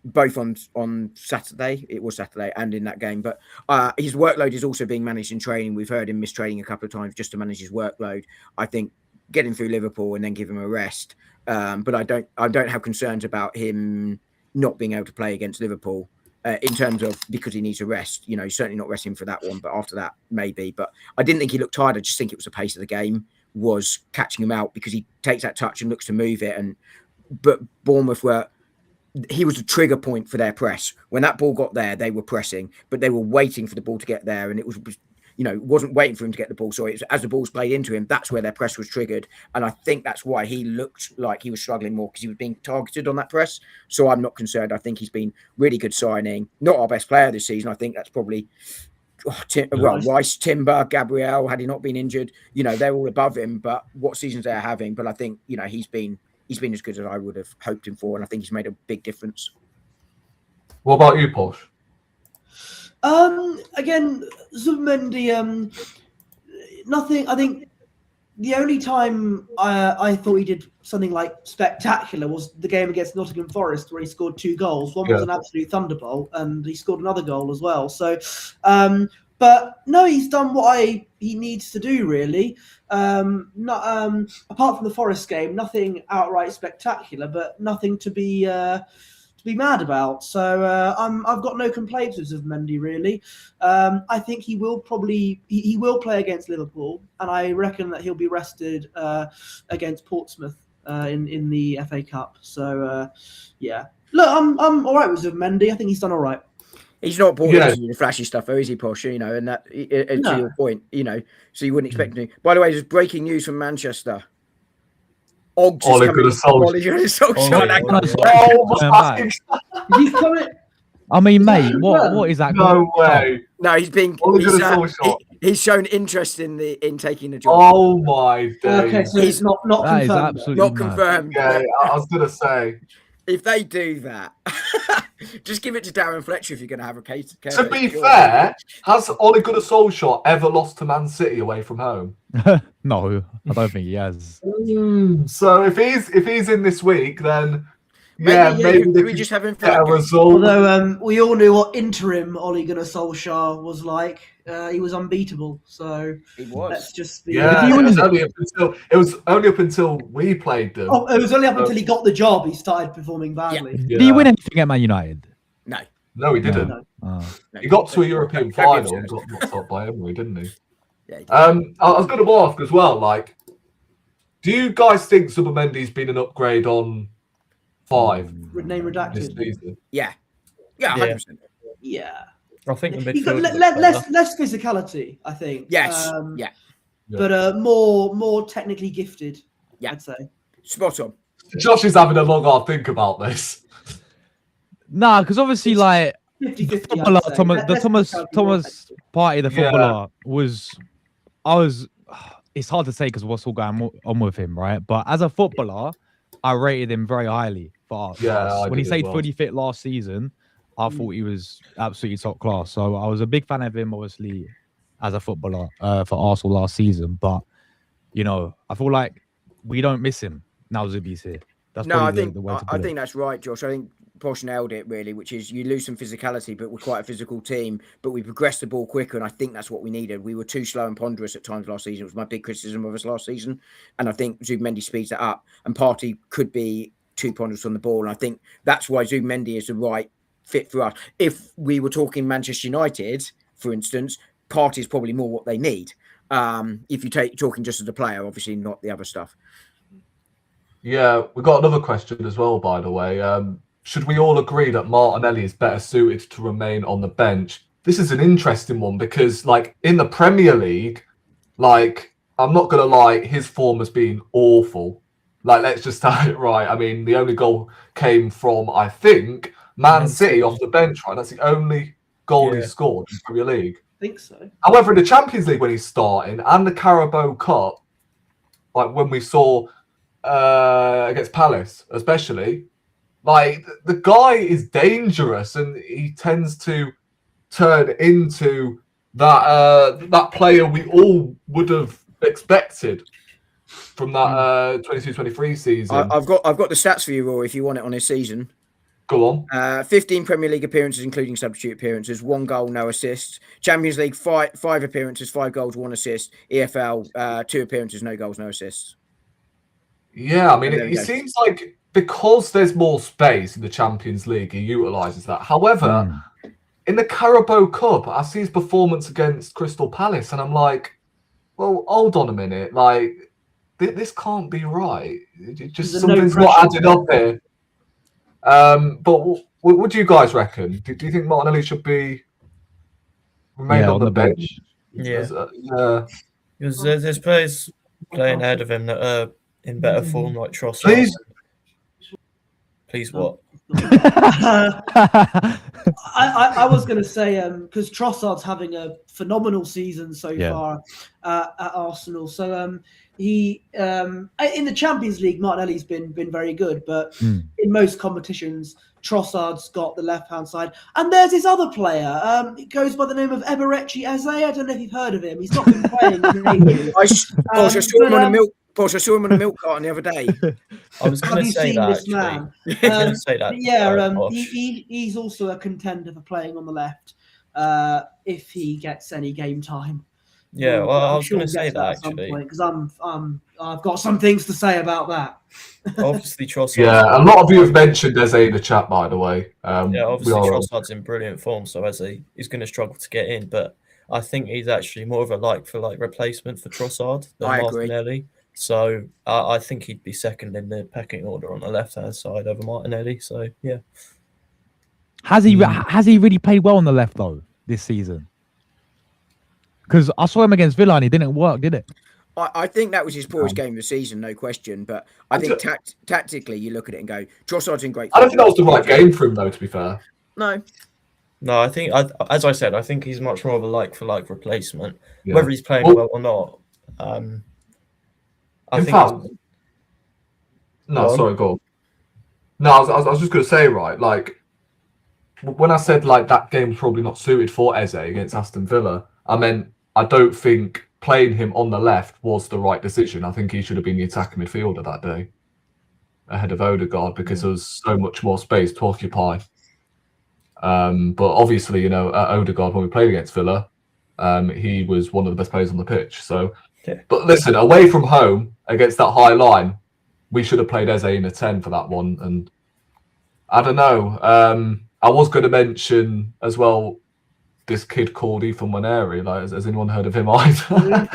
both on Saturday. It was Saturday, and in that game. But his workload is also being managed in training. We've heard him miss training a couple of times just to manage his workload. I think get him through Liverpool and then give him a rest. But I don't have concerns about him not being able to play against Liverpool. In terms of because he needs a rest, certainly not resting for that one, but after that, maybe. But I didn't think he looked tired. I just think it was the pace of the game was catching him out because he takes that touch and looks to move it. But Bournemouth he was the trigger point for their press. When that ball got there, they were pressing, but they were waiting for the ball to get there. And it wasn't waiting for him to get the ball. So as the ball's played into him, that's where their press was triggered. And I think that's why he looked like he was struggling more because he was being targeted on that press. So I'm not concerned. I think he's been really good signing. Not our best player this season. I think that's probably Rice, Timber, Gabriel, had he not been injured, they're all above him. But what seasons they're having. But I think, he's been as good as I would have hoped him for. And I think he's made a big difference. What about you, Posh? Again, Zubimendi, nothing. I think the only time I thought he did something like spectacular was the game against Nottingham Forest, where he scored 2 goals. One was an absolute thunderbolt, and he scored another goal as well. So, but no, he's done what he needs to do, really. Not apart from the Forest game, nothing outright spectacular, but nothing to be mad about. So I've got no complaints with Zubimendi, really. I think he will he will play against Liverpool, and I reckon that he'll be rested against Portsmouth in the FA Cup. So yeah, look, I'm all right with Zubimendi. I think he's done all right. He's not born into the flashy stuff, though, is he, Posh? And that to your point, so you wouldn't expect him to. By the way, there's breaking news from Manchester. Oggs is coming. He's coming. I mean, mate, what is that? No way. No, he's shown interest in taking the job. Oh my days. Okay, so he's not confirmed. Absolutely not confirmed. Yeah, I was gonna say. If they do that, just give it to Darren Fletcher if you're going to have a case. To be fair, has Ole Gunnar Solskjaer ever lost to Man City away from home? No, I don't think he has. So if he's in this week, then maybe we just have him get a result. Although we all knew what interim Ole Gunnar Solskjaer was like. He was unbeatable. So he was. Let's just be. Yeah, it was only up until we played them. Oh, it was only up until he got the job he started performing badly. Yeah. Did he win anything at Man United? No, he didn't. No. He got to a European final and got knocked out by Emery, didn't he? Yeah, he did. I was going to ask as well, like, do you guys think Zubimendi's been an upgrade on 5? Name redacted. This season? Yeah, 100%. Yeah. I think the He's got midfield less physicality, I think. Yes. But more technically gifted. Yeah. I'd say. Spot on. Josh is having a long hard think about this. Nah, because obviously, like, 50-50, the Thomas Partey, the footballer, it's hard to say because what's all going on with him, right? But as a footballer, I rated him very highly for us. Yeah, when he stayed fully fit last season, I thought he was absolutely top class. So I was a big fan of him, obviously, as a footballer for Arsenal last season. But, I feel like we don't miss him now Zubi's here. That's I the way to put think that's right, Josh. I think Posh nailed it really, which is you lose some physicality, but we're quite a physical team, but we progress the ball quicker, and I think that's what we needed. We were too slow and ponderous at times last season. It was my big criticism of us last season, and I think Zubimendi speeds that up, and Partey could be too ponderous on the ball, and I think that's why Zubimendi is the right fit for us. If we were talking Manchester United, for instance, Partey is probably more what they need. If you talking just as a player, obviously not the other stuff. Yeah, we got another question as well, by the way. Should we all agree that Martinelli is better suited to remain on the bench? This is an interesting one because, like, in the Premier League, like, I'm not going to lie, his form has been awful. Like, let's just start it right. I mean, the only goal came from, I think, Man City off the bench, right? That's the only goal he scored in the Premier League. I think so. However, in the Champions League when he's starting and the Carabao Cup, like when we saw against Palace, especially, like the guy is dangerous and he tends to turn into that player we all would have expected from that 22-23 season. I've got the stats for you, Roy, if you want it on his season. Go on. 15 Premier League appearances, including substitute appearances, 1 goal, no assists. Champions League, 5 appearances, 5 goals, 1 assist. EFL, 2 appearances, no goals, no assists. Yeah, I mean, it seems like because there's more space in the Champions League, he utilises that. However, in the Carabao Cup, I see his performance against Crystal Palace, and I'm like, well, hold on a minute. Like, this can't be right. Something's not adding up here. But what do you guys reckon? Do you think Martinelli should be remain on the bench? Yeah. Because there's players playing ahead of him that are in better form, like Trossard. Please what? I was going to say, because Trossard's having a phenomenal season so far at Arsenal. So he in the Champions League, Martinelli's been very good, but in most competitions, Trossard's got the left-hand side. And there's this other player. It goes by the name of Eberechi Eze. I don't know if you've heard of him. He's not been playing lately. I saw him on a milk. Porsche, I saw him on a milk carton the other day. I was going to say that. He's also a contender for playing on the left if he gets any game time. Yeah, well, I was going to say that actually because I've got some things to say about that. Obviously, Trossard. Yeah, a lot of you have mentioned Eze in the chat, by the way. Obviously, Trossard's in brilliant form, so Eze is going to struggle to get in. But I think he's actually more of a like-for-like replacement for Trossard than Martinelli. So I think he'd be second in the pecking order on the left-hand side over Martinelli. So yeah, has he really played well on the left though this season? Because I saw him against Villa and he didn't work, did it? I think that was his poorest game of the season, no question. But I think tactically, you look at it and go, Trossard's in great form. I don't think that was the right game for him, though. To be fair, no, I think as I said, I think he's much more of a like-for-like replacement, whether he's playing well or not. Sorry, go on. No, I was just going to say, right, like, when I said, like, that game's probably not suited for Eze against Aston Villa, I meant I don't think playing him on the left was the right decision. I think he should have been the attacking midfielder that day ahead of Odegaard because there was so much more space to occupy. But obviously, you know, at Odegaard, when we played against Villa, he was one of the best players on the pitch, so... Yeah. But listen, away from home against that high line, we should have played Eze in a 10 for that one. And I don't know. I was going to mention as well this kid called Ethan Waneri. Like, has anyone heard of him either?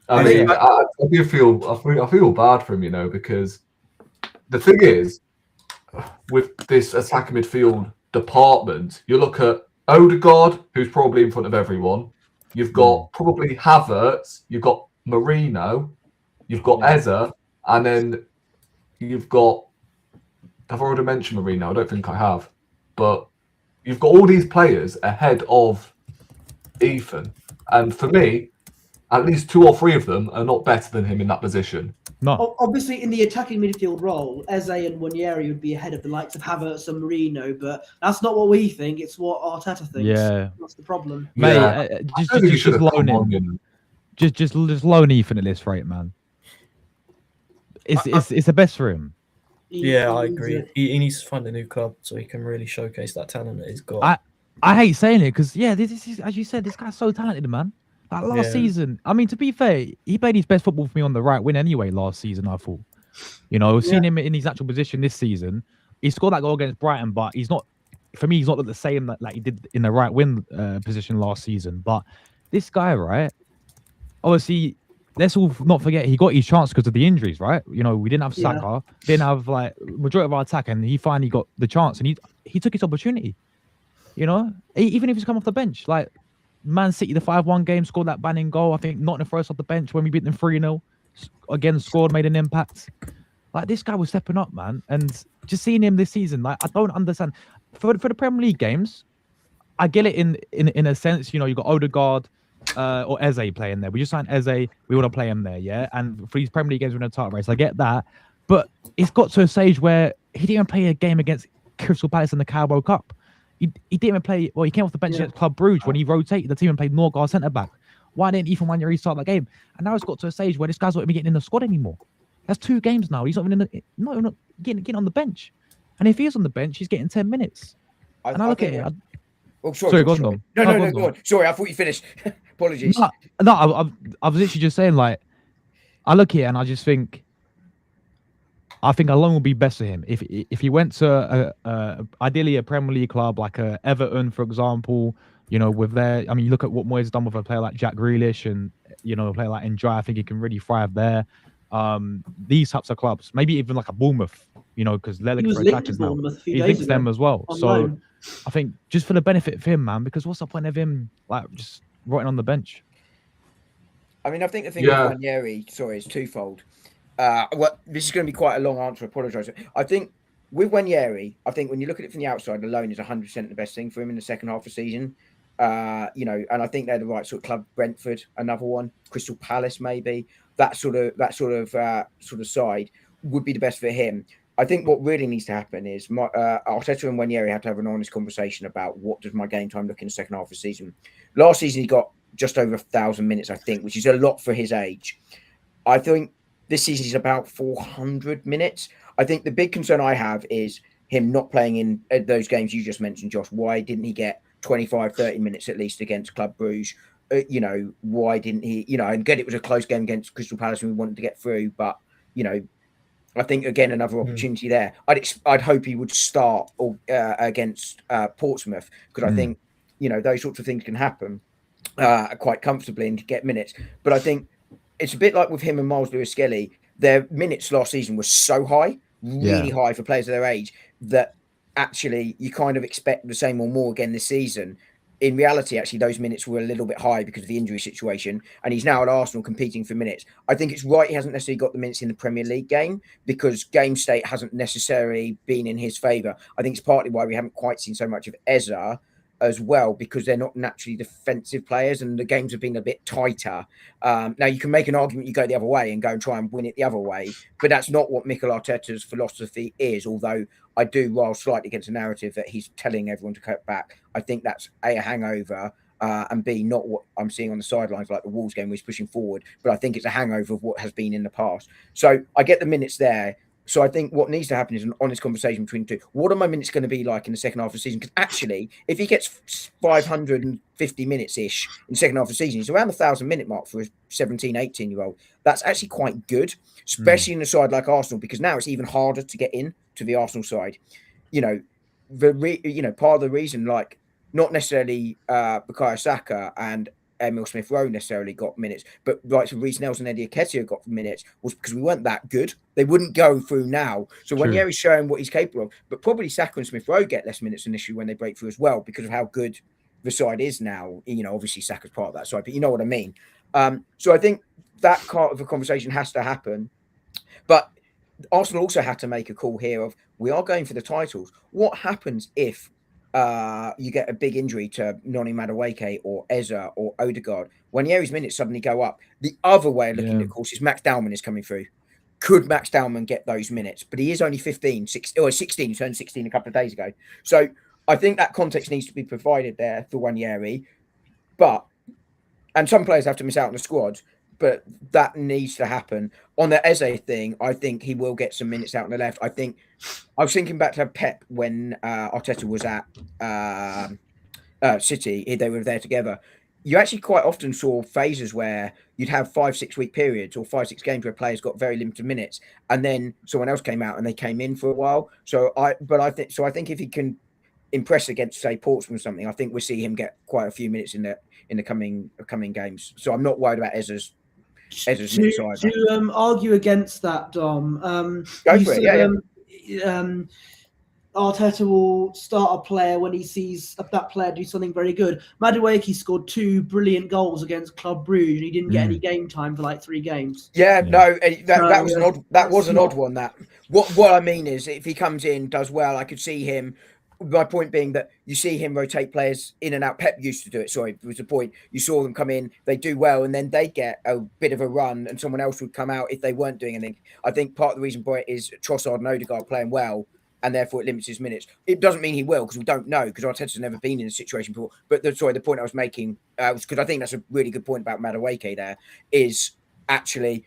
I mean, I feel bad for him, you know, because the thing is, with this attacking midfield department, you look at Odegaard, who's probably in front of everyone. You've got probably Havertz, you've got Marino, you've got Eze, and then you've got... I've already mentioned Marino, I don't think I have. But you've got all these players ahead of Ethan. And for me, at least 2 or 3 of them are not better than him in that position. No. Obviously, in the attacking midfield role, Eze and Waneri would be ahead of the likes of Havertz and Marino, but that's not what we think. It's what Arteta thinks. Yeah, that's the problem. Mate, just loan him. Just loan Ethan at this rate, man. It's the best for him. Yeah, I needs agree. it. He needs to find a new club so he can really showcase that talent that he's got. I hate saying it because this is, as you said, this guy's so talented, man. Like last Yeah. season, I mean, to be fair, he played his best football for me on the right wing anyway. Last season, I thought, seeing him in his actual position this season, he scored that goal against Brighton, but he's not. For me, he's not the same like he did in the right wing position last season. But this guy, right? Obviously, let's all not forget he got his chance because of the injuries, right? We didn't have Yeah. Saka, didn't have like majority of our attack, and he finally got the chance, and he took his opportunity. Even if he's come off the bench, like Man City, the 5-1 game, scored that banning goal. I think Nottingham Forest off the bench when we beat them 3-0. Again, scored, made an impact. Like this guy was stepping up, man. And just seeing him this season, like I don't understand. For the Premier League games, I get it in a sense. You got Odegaard or Eze playing there. We just signed Eze. We want to play him there, yeah. And for these Premier League games, we're in a title race. I get that, but it's got to a stage where he didn't even play a game against Crystal Palace in the Carabao Cup. He didn't even play. Well, he came off the bench against Club Brugge when he rotated the team and played Norgard centre back. Why didn't Ethan Wanyeri start that game? And now it's got to a stage where this guy's not even getting in the squad anymore. That's 2 games now. He's not even not even getting on the bench. And if he is on the bench, he's getting 10 minutes. I look at it. Sorry, go on, Thom. No, go on. Sorry, I thought you finished. Apologies. No, I was literally just saying, like, I look here and I just think, I think Alone will be best for him if he went to ideally a Premier League club like Everton, for example. With their, I mean, you look at what Moyes done with a player like Jack Grealish and a player like Enjoy. I think he can really thrive there. These types of clubs, maybe even like a Bournemouth, because they're looking for attackers now. He links them as well. So I think just for the benefit of him, man, because what's the point of him like just rotting on the bench? I mean, I think the thing with Ranieri, sorry, is twofold. Well, this is going to be quite a long answer. I apologise. I think with Ranieri, I think when you look at it from the outside, alone is 100% the best thing for him in the second half of the season. And I think they're the right sort of club. Brentford, another one, Crystal Palace, maybe that sort of side would be the best for him. I think what really needs to happen is Arteta and Ranieri have to have an honest conversation about what does my game time look in the second half of the season. Last season, he got just over 1,000 minutes, I think, which is a lot for his age. I think this season is about 400 minutes. I think the big concern I have is him not playing in those games you just mentioned, Josh. Why didn't he get 25, 30 minutes at least against Club Brugge? Why didn't he, and again, it was a close game against Crystal Palace and we wanted to get through, but, I think, again, another opportunity there. I'd hope he would start against Portsmouth because I think, those sorts of things can happen quite comfortably and get minutes. But I think it's a bit like with him and Miles Lewis-Skelly. Their minutes last season were so high, really high for players of their age, that actually you kind of expect the same or more again this season. In reality, actually, those minutes were a little bit high because of the injury situation, and he's now at Arsenal competing for minutes. I think it's right he hasn't necessarily got the minutes in the Premier League game because game state hasn't necessarily been in his favour. I think it's partly why we haven't quite seen so much of Eze as well, because they're not naturally defensive players and the games have been a bit tighter. Now, you can make an argument you go the other way and go and try and win it the other way, but that's not what Mikel Arteta's philosophy is, although I do rile slightly against the narrative that he's telling everyone to cut back. I think that's A, a hangover, and B, not what I'm seeing on the sidelines like the Wolves game where he's pushing forward, but I think it's a hangover of what has been in the past. So I get the minutes there. So I think what needs to happen is an honest conversation between the two. What are my minutes going to be like in the second half of the season? Because actually, if he gets 550 minutes-ish in the second half of the season, he's around the 1,000-minute mark for a 17, 18-year-old. That's actually quite good, especially in a side like Arsenal, because now it's even harder to get in to the Arsenal side. Part of the reason, like, not necessarily Bukayo Saka and Emil Smith-Rowe necessarily got minutes, but like Reece Nelson and Eddie Nketiah got minutes was because we weren't that good. They wouldn't go through now. So when Ranieri's showing what he's capable of, but probably Saka and Smith-Rowe get less minutes initially when they break through as well because of how good the side is now. Obviously Saka's part of that side, but you know what I mean. So I think that part of the conversation has to happen. But Arsenal also had to make a call here of we are going for the titles. What happens if you get a big injury to Noni Madueke or Eze or Odegaard? Ranieri's minutes suddenly go up. The other way of looking at it, of course, is Max Dowman is coming through. Could Max Dowman get those minutes? But he is only 16. He turned 16 a couple of days ago. So I think that context needs to be provided there for Ranieri. And some players have to miss out on the squad. but that needs to happen. On the Eze thing, I think he will get some minutes out on the left. I was thinking back to Pep when Arteta was at City. They were there together. You actually quite often saw phases where you'd have 5-6 week periods or 5-6 games where players got very limited minutes, and then someone else came out and they came in for a while. I think if he can impress against, say, Portsmouth or something, I think we'll see him get quite a few minutes in the coming games. So I'm not worried about Ezra's minutes either. To argue against that, Dom, Go for it. Arteta will start a player when he sees that player do something very good. Madueke scored 2 brilliant goals against Club Brugge, and he didn't get any game time for like 3 games. That was an odd one. That what I mean is, if he comes in, does well, I could see him. My point being that you see him rotate players in and out. Pep used to do it. Sorry, was the point. You saw them come in, they do well, and then they get a bit of a run, and someone else would come out if they weren't doing anything. I think part of the reason for it is Trossard and Odegaard playing well, and therefore it limits his minutes. It doesn't mean he will, because we don't know, because Arteta's never been in a situation before. But the point I was making was, because I think that's a really good point about Madueke there, is actually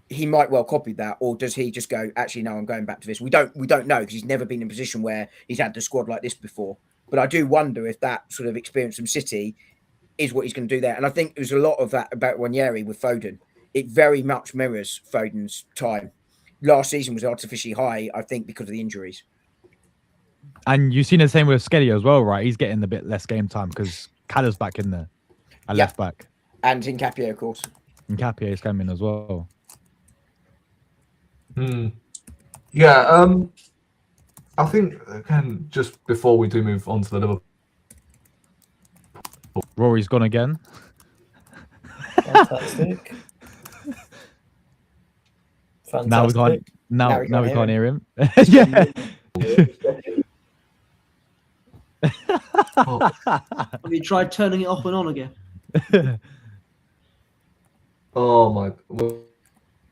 he might well copy that, or does he just go, actually, no, I'm going back to this? We don't know, because he's never been in a position where he's had the squad like this before. But I do wonder if that sort of experience from City is what he's going to do there. And I think there's a lot of that about Ranieri with Foden. It very much mirrors Foden's time. Last season was artificially high, I think, because of the injuries. And you've seen the same with Skelly as well, right? He's getting a bit less game time because Callum's back in there, left back. And Nkapie, of course. Nkapie is coming as well. Yeah, I think, again, just before we do move on to the Liverpool, Rory's gone again. Fantastic. Now we can't. Now we can't hear him. Yeah. Have you tried turning it off and on again? Oh my!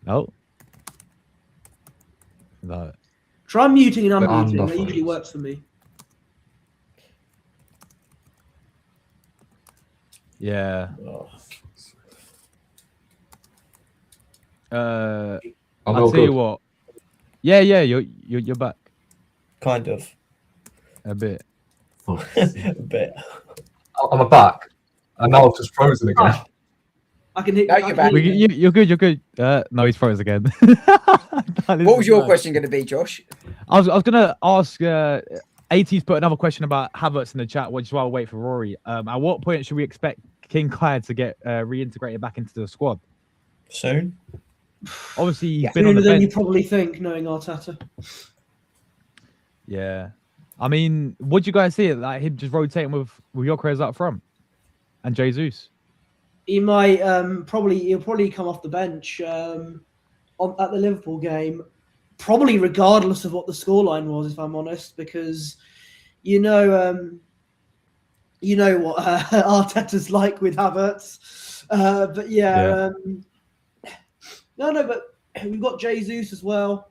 No. No. Try muting and unmuting. Unmuffled. That usually works for me. Yeah. I'm I'll all tell you good. what. Yeah, you're back Kind of. a bit. A bit. I'm back, and now I've just frozen again. I can hit. No, you're back. You're good. You're good. No, he's froze again. What was your question going to be, Josh? I was gonna ask. 80's put another question about Havertz in the chat, which is why I'll wait for Rory. At what point should we expect King Kai to get reintegrated back into the squad? Soon. Obviously, he's been on Sooner the than you bench. probably think, knowing Arteta. Yeah, I mean, what do you guys see? Like him just rotating with Gyökeres up front and Jesus. He might he'll probably come off the bench at the Liverpool game, probably regardless of what the scoreline was, if I'm honest, because you know what Arteta's like with Havertz. But yeah. But we've got Jesus as well.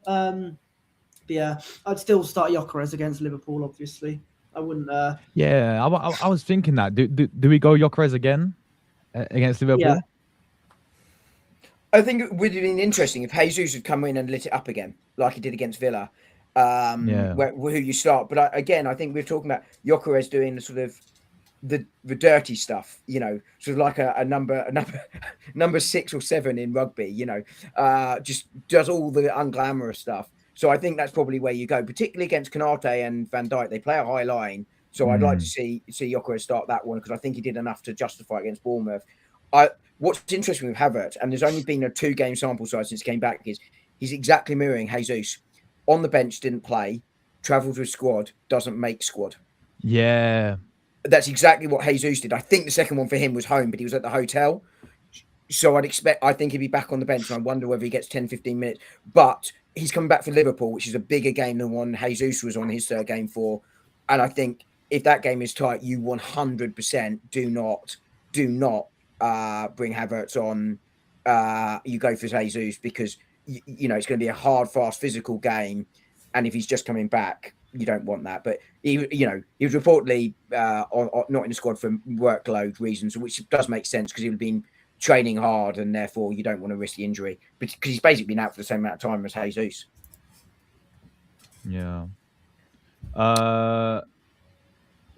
Yeah, I'd still start Gyökeres against Liverpool. Obviously, I wouldn't. Yeah, I was thinking that. Do we go Gyökeres again against Liverpool? Yeah. I think it would have been interesting if Jesus had come in and lit it up again, like he did against Villa, who you start. But I think we're talking about Gyökeres doing the sort of the dirty stuff, sort of like a number 6 or 7 in rugby, just does all the unglamorous stuff. So I think that's probably where you go, particularly against Konate and Van Dijk. They play a high line. So I'd like to see Gyökeres start that one, because I think he did enough to justify against Bournemouth. What's interesting with Havertz, and there's only been a 2-game sample size since he came back, is he's exactly mirroring Jesus. On the bench, didn't play, travels with squad, doesn't make squad. Yeah. That's exactly what Jesus did. I think the second one for him was home, but he was at the hotel. So I think he'd be back on the bench, and I wonder whether he gets 10, 15 minutes. But he's coming back for Liverpool, which is a bigger game than one Jesus was on his third game for. And I think if that game is tight, you 100% do not bring Havertz on. You go for Jesus, because it's going to be a hard, fast, physical game. And if he's just coming back, you don't want that. But he was reportedly not in the squad for workload reasons, which does make sense, because he would have been training hard, and therefore you don't want to risk the injury because he's basically been out for the same amount of time as Jesus. Yeah.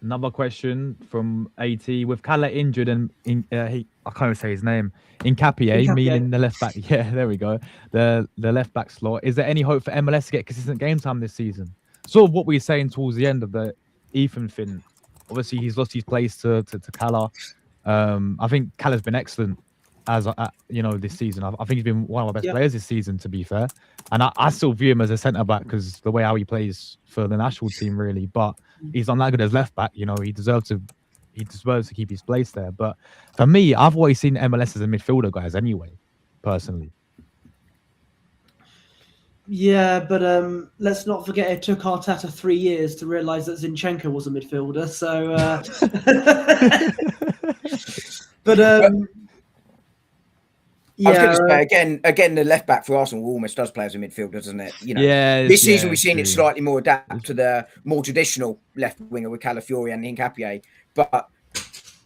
Another question from AT. With Kala injured and I can't even say his name. Nkapie, meaning the left back. Yeah, there we go. The left back slot. Is there any hope for MLS to get consistent game time this season? Sort of what we were saying towards the end of the Ethan thing. Obviously, he's lost his place to Kala. I think Kala's been excellent as this season. I think he's been one of our best players this season, to be fair. And I still view him as a centre back because the way how he plays for the national team, really. But he's not that good as left back. He deserves to keep his place there. But for me, I've always seen MLS as a midfielder, guys. Anyway, personally. Yeah, but let's not forget it took Arteta 3 years to realise that Zinchenko was a midfielder. So, but I was going to say again, the left back for Arsenal almost does play as a midfielder, doesn't it? This season we've seen it slightly more adapt to the more traditional left winger with Calafiori and Nkapie, but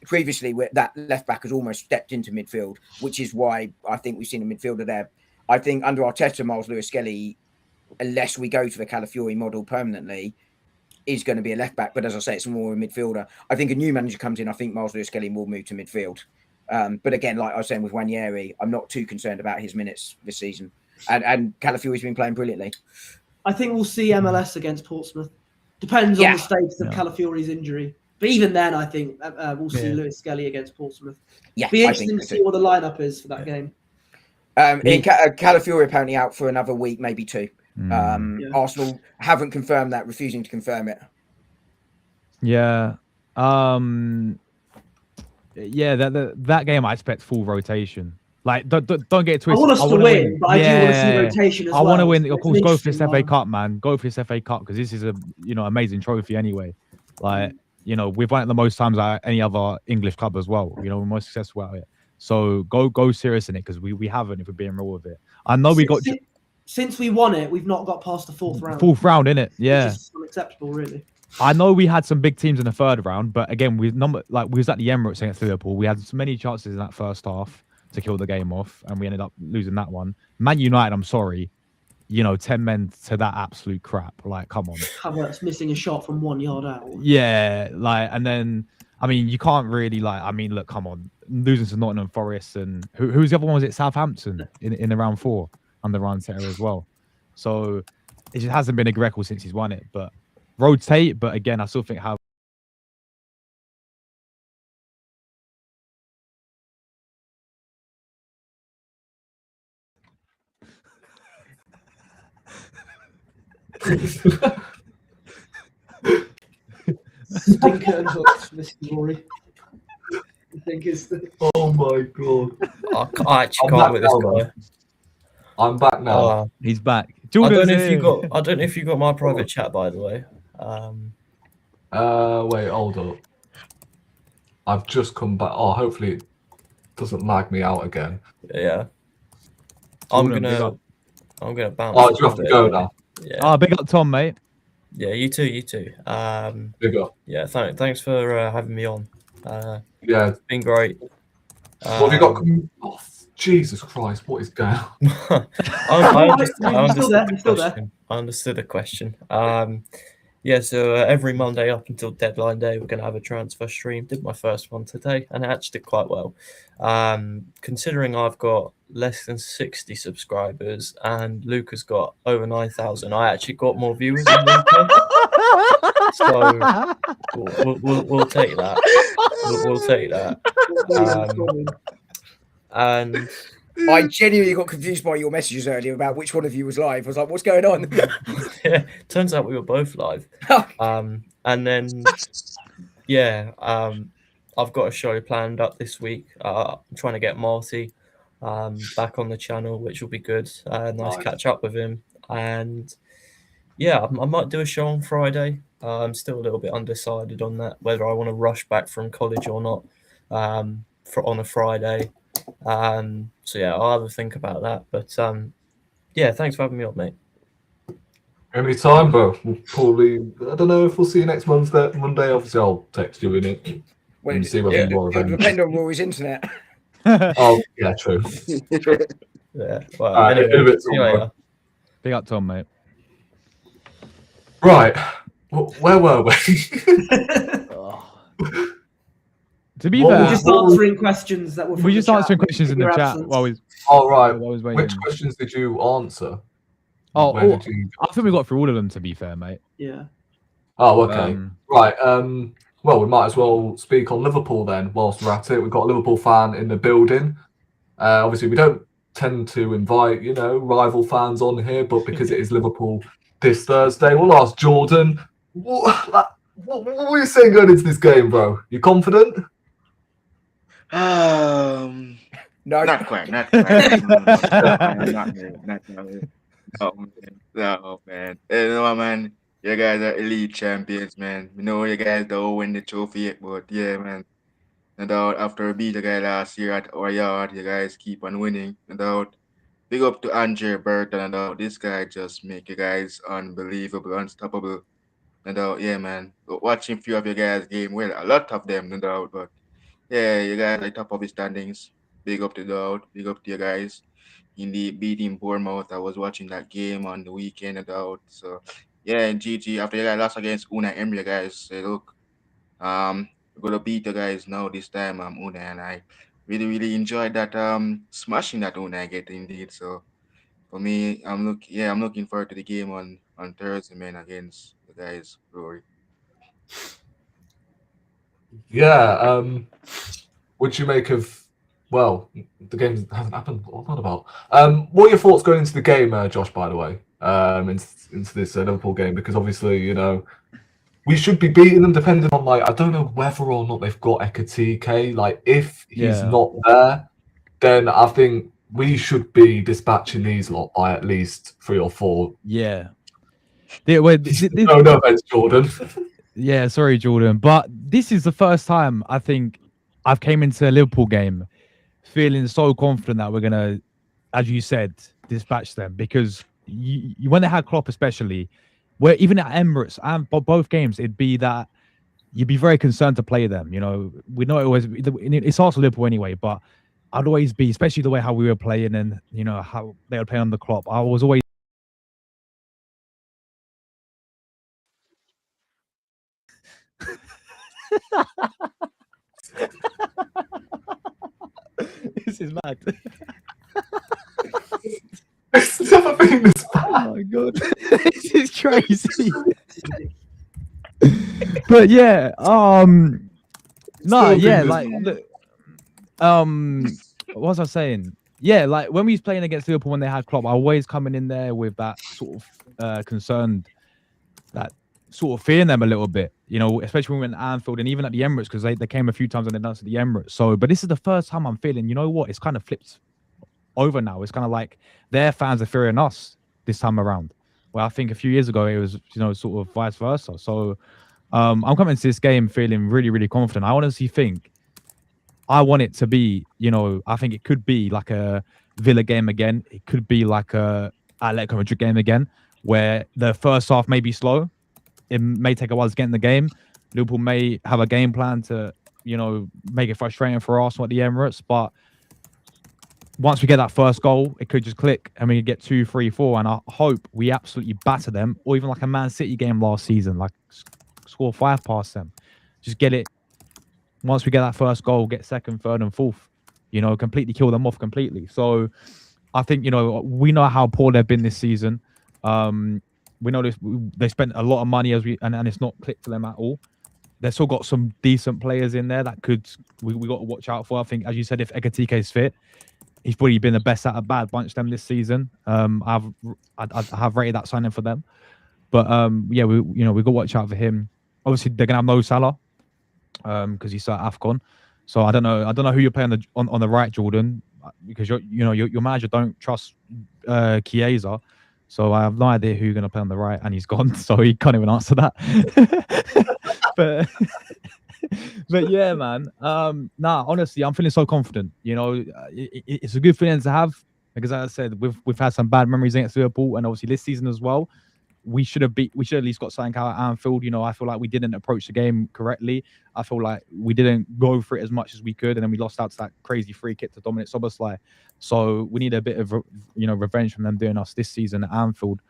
previously that left back has almost stepped into midfield, which is why I think we've seen a midfielder there. I think under Arteta, Miles Lewis-Skelly, unless we go to the Calafiori model permanently, is going to be a left back. But as I say, it's more a midfielder. I think a new manager comes in. I think Miles Lewis-Skelly will move to midfield. But again, like I was saying with Wanyeri, I'm not too concerned about his minutes this season. And Calafiori's been playing brilliantly. I think we'll see MLS against Portsmouth. Depends on the status of Calafiori's injury. But even then, I think we'll see Lewis-Skelly against Portsmouth. Yeah, be interesting to see what the lineup is for that game. Calafiori apparently out for another week, maybe 2. Arsenal haven't confirmed that, refusing to confirm it. Yeah. That game I expect full rotation. Like, don't get it twisted. I want us to win, but I do want to see rotation as well. I want to win. Of course, go for this FA Cup, man. Go for this FA Cup because this is a amazing trophy anyway. Like, we've won it the most times out of any other English club as well. We're most successful out of it. So go serious in it because we haven't, if we're being real with it. I know since we won it, we've not got past the fourth round. Fourth round, innit? Yeah. Which is unacceptable, really. I know we had some big teams in the third round, but again, we was at the Emirates against Liverpool. We had so many chances in that first half to kill the game off, and we ended up losing that one. Man United, I'm sorry, 10 men to that absolute crap. Like, come on. Havertz missing a shot from 1 yard out. Yeah, and then you can't really look, come on, losing to Nottingham Forest and who's the other one? Was it Southampton in the round 4 under Arteta as well? So it just hasn't been a record since he's won it, but. Rotate, but again, I still think how Stinker and hooks for this glory. I think it's the... Oh my god! I actually can't with this guy. I'm back now. He's back. I don't know if you got my private chat, by the way. Wait, hold up. I've just come back. Oh, hopefully it doesn't lag me out again. Yeah. I'm gonna bounce. Oh, do you have to go now? Yeah. Oh, big up Thom, mate. Yeah, you too. Big up. Yeah, thanks for having me on. Yeah, it's been great. What have you got coming? Oh, Jesus Christ, what is going on? I understood the question. Yeah, so every Monday up until deadline day, we're going to have a transfer stream. Did my first one today, and it actually did quite well. Considering I've got less than 60 subscribers and Luke has got over 9,000, I actually got more viewers than Luke. So we'll take that. We'll take that. And I genuinely got confused by your messages earlier about which one of you was live. I was like, what's going on? Yeah, turns out we were both live. And then, I've got a show planned up this week. I'm trying to get Marty back on the channel, which will be good. Nice catch up with him. And I might do a show on Friday. I'm still a little bit undecided on that, whether I want to rush back from college or not on a Friday. I'll have a think about that. But thanks for having me on, mate. Anytime, bro. We'll probably, I don't know if we'll see you next Monday. Obviously, I'll text you in it. Well, see whether you're it'll depend on Rory's internet. Oh, yeah, true. Yeah. Well, Alright, anyway, in a bit, see you Thom, bro. later. Big up, Thom, mate. Right. Where were we? To be What fair, We're just answering questions that were from we the just chat answering questions in the your chat absence. while we All right. while I was Which waiting. questions did you answer? Oh, Where did you? I think we got through all of them. To be fair, mate. Yeah. Oh, okay. Um, Right. Well, we might as well speak on Liverpool then. Whilst we're at it, we've got a Liverpool fan in the building. Obviously, we don't tend to invite, rival fans on here, but because it is Liverpool this Thursday, we'll ask Jordan. What were you saying going into this game, bro? You confident? No. Not quite. Not really. No, man. You know, man. You guys are elite champions, man. We know you guys don't win the trophy yet, but yeah, man. No doubt after we beat the guy last year at our yard, you guys keep on winning. No doubt. Big up to Andre Burton. No doubt. This guy just make you guys unbelievable, unstoppable. No doubt. Yeah, man. But watching few of you guys game, well, a lot of them, no doubt. But yeah, you guys are top of the standings. Big up to doubt. Big up to you guys. Indeed, beating Bournemouth. I was watching that game on the weekend, no doubt. So yeah, and GG after you guys lost against Una Emery, you guys say, look, we're gonna beat the guys now this time, Una, and I really enjoyed that smashing that Una get indeed. So for me, I'm looking forward to the game on Thursday, man, against the guys, Rory. Yeah. What'd you make of? Well, the game hasn't happened. What am I about? What are your thoughts going into the game, Josh? By the way, into this Liverpool game, because obviously, we should be beating them. Depending on I don't know whether or not they've got Ekatike. Like, if he's not there, then I think we should be dispatching these lot by at least 3 or 4. Yeah. No offense, Jordan. Yeah, sorry, Jordan, but this is the first time I think I've came into a Liverpool game feeling so confident that we're gonna, as you said, dispatch them, because you when they had Klopp, especially, where even at Emirates and both games, it'd be that you'd be very concerned to play them. We know it was it's also Liverpool anyway, but I'd always be, especially the way how we were playing and how they were playing on the Klopp. I was always. This is mad. It's never been this bad. Oh my god, this is crazy. But yeah, no, yeah, like, look, what was I saying? Yeah, like when we was playing against Liverpool when they had Klopp, I always coming in there with that sort of concerned, that sort of fearing them a little bit, especially when we went to Anfield and even at the Emirates, because they came a few times and they done at the Emirates. So, but this is the first time I'm feeling, you know what? It's kind of flipped over now. It's kind of like their fans are fearing us this time around. Well, I think a few years ago it was, sort of vice versa. So, I'm coming to this game feeling really confident. I honestly think I want it to be, I think it could be like a Villa game again. It could be like a Atletico Madrid game again, where the first half may be slow. It may take a while to get in the game. Liverpool may have a game plan to, make it frustrating for Arsenal at the Emirates. But once we get that first goal, it could just click and we could get 2, 3, 4. And I hope we absolutely batter them, or even like a Man City game last season, like score 5 past them. Just get it. Once we get that first goal, get second, third, and fourth, completely kill them off completely. So I think, we know how poor they've been this season. We know they spent a lot of money and it's not clicked for them at all. They've still got some decent players in there that we got to watch out for. I think, as you said, if Ekatike is fit, he's probably been the best out of bad bunch them this season. I have rated that signing for them. But yeah, we got to watch out for him. Obviously, they're gonna have no Salah because he's at AFCON. So I don't know who you're playing on the right, Jordan, because your manager don't trust Chiesa. So I have no idea who you're going to play on the right, and he's gone, so he can't even answer that. but yeah, man. Honestly, I'm feeling so confident. It's a good feeling to have, because as I said, we've had some bad memories against Liverpool, and obviously this season as well. we should at least got something out at Anfield. You know, I feel like we didn't approach the game correctly. I feel like we didn't go for it as much as we could, and then we lost out to that crazy free kick to Dominic Szoboszlai. So we need a bit of revenge from them doing us this season at Anfield.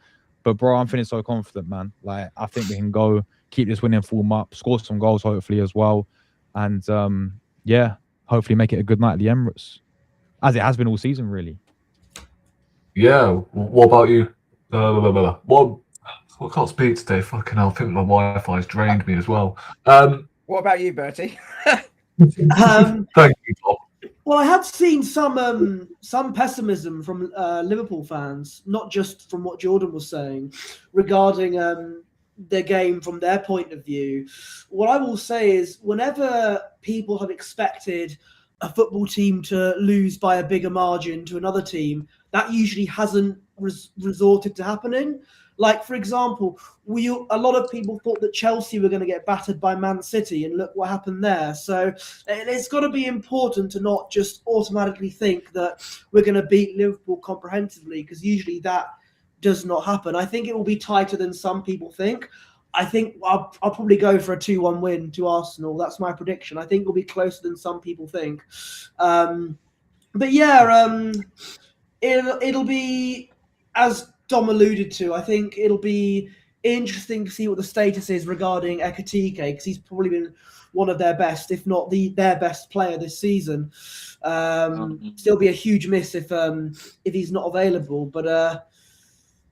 But bro, I'm feeling so confident, man. Like, I think we can go keep this winning form up, score some goals hopefully as well, and yeah, hopefully make it a good night at the Emirates, as it has been all season, really. Yeah. What about you? Well, I can't speak today. Fucking hell, I think my Wi-Fi's drained me as well. What about you, Bertie? Thank you, Thom. Well, I have seen some pessimism from Liverpool fans, not just from what Jordan was saying, regarding their game from their point of view. What I will say is, whenever people have expected a football team to lose by a bigger margin to another team, that usually hasn't resorted to happening. Like, for example, a lot of people thought that Chelsea were going to get battered by Man City, and look what happened there. So it's got to be important to not just automatically think that we're going to beat Liverpool comprehensively, because usually that does not happen. I think it will be tighter than some people think. I think I'll probably go for a 2-1 win to Arsenal. That's my prediction. I think it'll be closer than some people think. But yeah, it'll be, as Dom alluded to, I think it'll be interesting to see what the status is regarding Ekitike, because he's probably been one of their best, if not their best player this season. Still be a huge miss if he's not available. But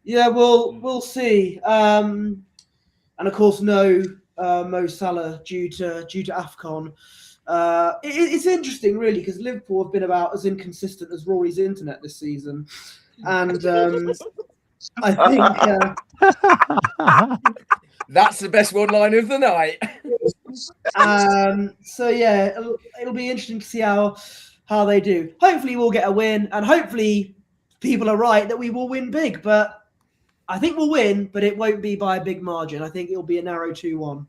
yeah, we'll see. And of course, no Mo Salah due to AFCON. It's interesting, really, because Liverpool have been about as inconsistent as Rory's internet this season, and I think that's the best one line of the night. So yeah, it'll be interesting to see how they do. Hopefully, we'll get a win, and hopefully, people are right that we will win big. But I think we'll win, but it won't be by a big margin. I think it'll be a narrow 2-1.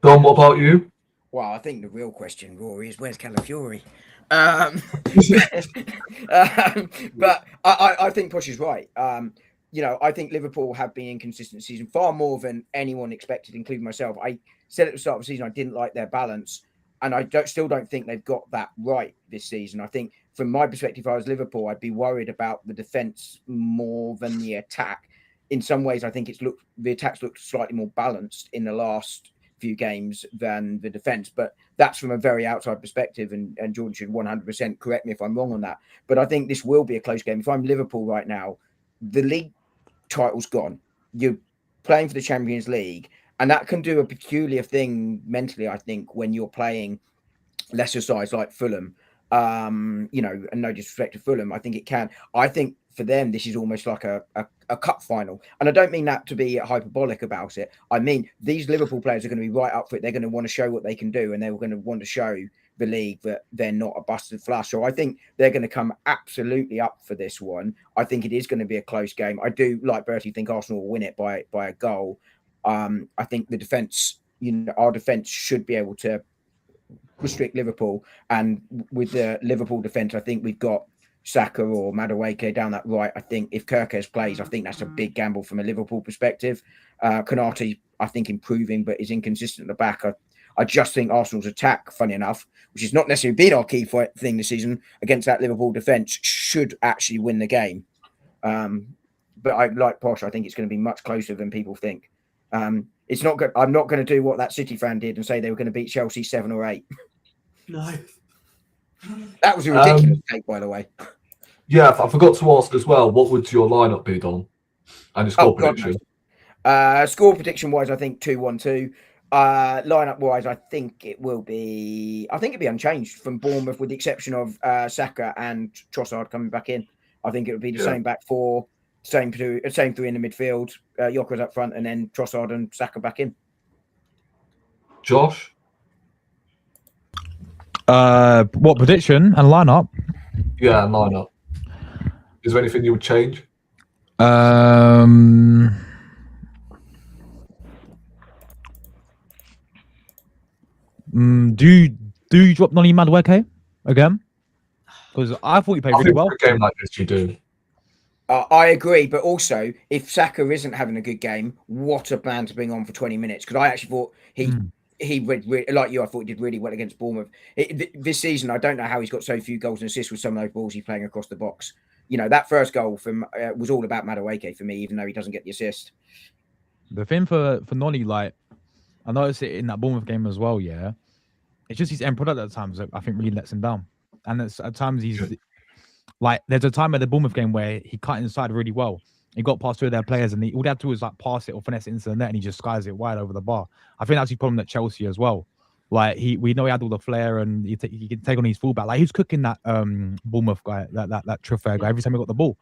Thom, what about you? Well, I think the real question, Rory, is where's Calafiori? But I think Posh is right. I think Liverpool have been inconsistent this season, far more than anyone expected, including myself. I said at the start of the season I didn't like their balance, and I still don't think they've got that right this season. I think, from my perspective, if I was Liverpool, I'd be worried about the defence more than the attack. In some ways, I think the attacks looked slightly more balanced in the last few games than the defence, but that's from a very outside perspective, and Jordan should 100% correct me if I'm wrong on that. But I think this will be a close game. If I'm Liverpool right now, the league title's gone. You're playing for the Champions League, and that can do a peculiar thing mentally, I think, when you're playing lesser sides like Fulham. And no disrespect to Fulham, I think it can. I think for them, this is almost like a cup final. And I don't mean that to be hyperbolic about it. I mean, these Liverpool players are going to be right up for it. They're going to want to show what they can do, and they're going to want to show the league that they're not a busted flush. So I think they're going to come absolutely up for this one. I think it is going to be a close game. I do, like Bertie, think Arsenal will win it by a goal. I think the defence, our defence should be able to restrict Liverpool, and with the Liverpool defence, I think we've got Saka or Madueke down that right. I think if Kirkes plays, I think that's a big gamble from a Liverpool perspective. Konate, I think, improving, but is inconsistent at the back. I just think Arsenal's attack, funny enough, which has not necessarily been our key thing this season, against that Liverpool defence, should actually win the game. But I like Posh. I think it's going to be much closer than people think. It's not good. I'm not going to do what that City fan did and say they were going to beat Chelsea 7 or 8. No. That was a ridiculous take, by the way. Yeah, I forgot to ask as well, what would your lineup be, Dom? And your score prediction? Score prediction wise, I think 2-1-2. Lineup wise, I think it'll be unchanged from Bournemouth, with the exception of Saka and Trossard coming back in. I think it would be the same back four, same three in the midfield, Yokeres up front, and then Trossard and Saka back in. Josh? What prediction and lineup? Yeah, lineup. Is there anything you would change? Do you drop Noni Madueke again? Because I thought he played really well. For a game like this, you do. I agree, but also if Saka isn't having a good game, what a plan to bring on for 20 minutes. Because I actually thought he read like you. I thought he did really well against Bournemouth this season. I don't know how he's got so few goals and assists with some of those balls he's playing across the box. You know, that first goal from was all about Madueke for me, even though he doesn't get the assist. The thing for Nolly, like I noticed it in that Bournemouth game as well. Yeah, it's just his end product at times that I think really lets him down, and at times he's. Like, there's a time at the Bournemouth game where he cut inside really well. He got past two of their players, and all they had to do was like pass it or finesse it into the net, and he just skies it wide over the bar. I think that's his problem at Chelsea as well. Like we know he had all the flair, and he can take on his fullback. Like he's cooking that Bournemouth guy, that Truffaut guy every time he got the ball.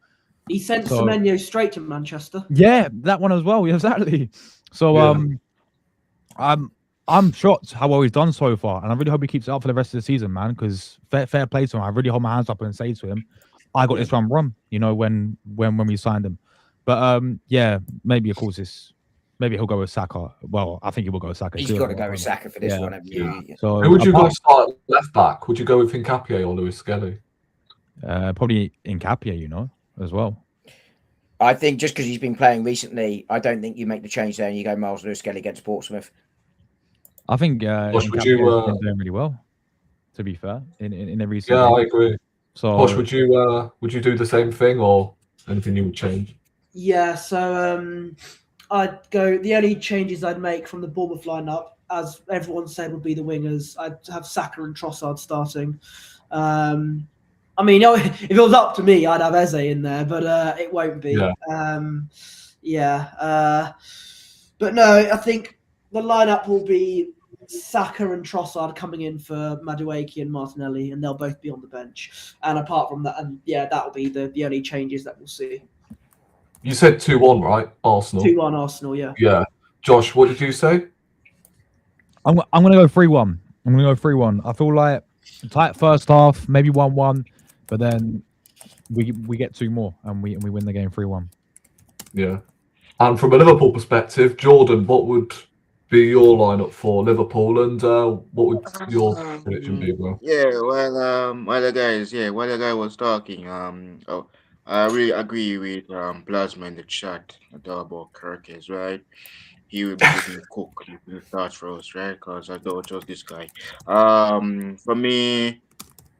He sent Semenyo straight to Manchester. Yeah, that one as well. Yeah, exactly. So I'm shocked how well he's done so far, and I really hope he keeps it up for the rest of the season, man. Because fair play to him. I really hold my hands up and say to him, I got this one wrong, you know, when we signed him. But yeah, maybe of course maybe he'll go with Saka. Well, I think he will go with Saka. He's got to go with Saka for this one. So who would you go start left back? Would you go with Hincapié or Lewis Skelly? Probably Hincapié, you know, as well. I think just because he's been playing recently, I don't think you make the change there and you go Miles Lewis Skelly against Portsmouth. I think Posh, Hincapié has been doing really well, to be fair, in the recent Yeah, game. I agree. So Posh, would you do the same thing or anything you would change? Yeah, so I'd go. The only changes I'd make from the Bournemouth lineup, as everyone said, would be the wingers. I'd have Saka and Trossard starting. I mean, if it was up to me, I'd have Eze in there, but it won't be. Yeah. But no, I think the lineup will be Saka and Trossard coming in for Madueke and Martinelli, and they'll both be on the bench. And apart from that, that'll be the only changes that we'll see. You said 2-1, right? Arsenal. 2-1 Arsenal, yeah. Yeah. Josh, what did you say? I'm gonna go 3-1. I'm gonna go 3-1. I feel like tight first half, maybe 1-1, but then we get two more and we win the game 3-1. Yeah. And from a Liverpool perspective, Jordan, what would be your lineup for Liverpool, and what would your prediction be, bro? Yeah, while the guy was talking, I really agree with Plasma in the chat about Kirkes, right? He will be giving cook the start for us, right? Because I don't trust this guy. For me,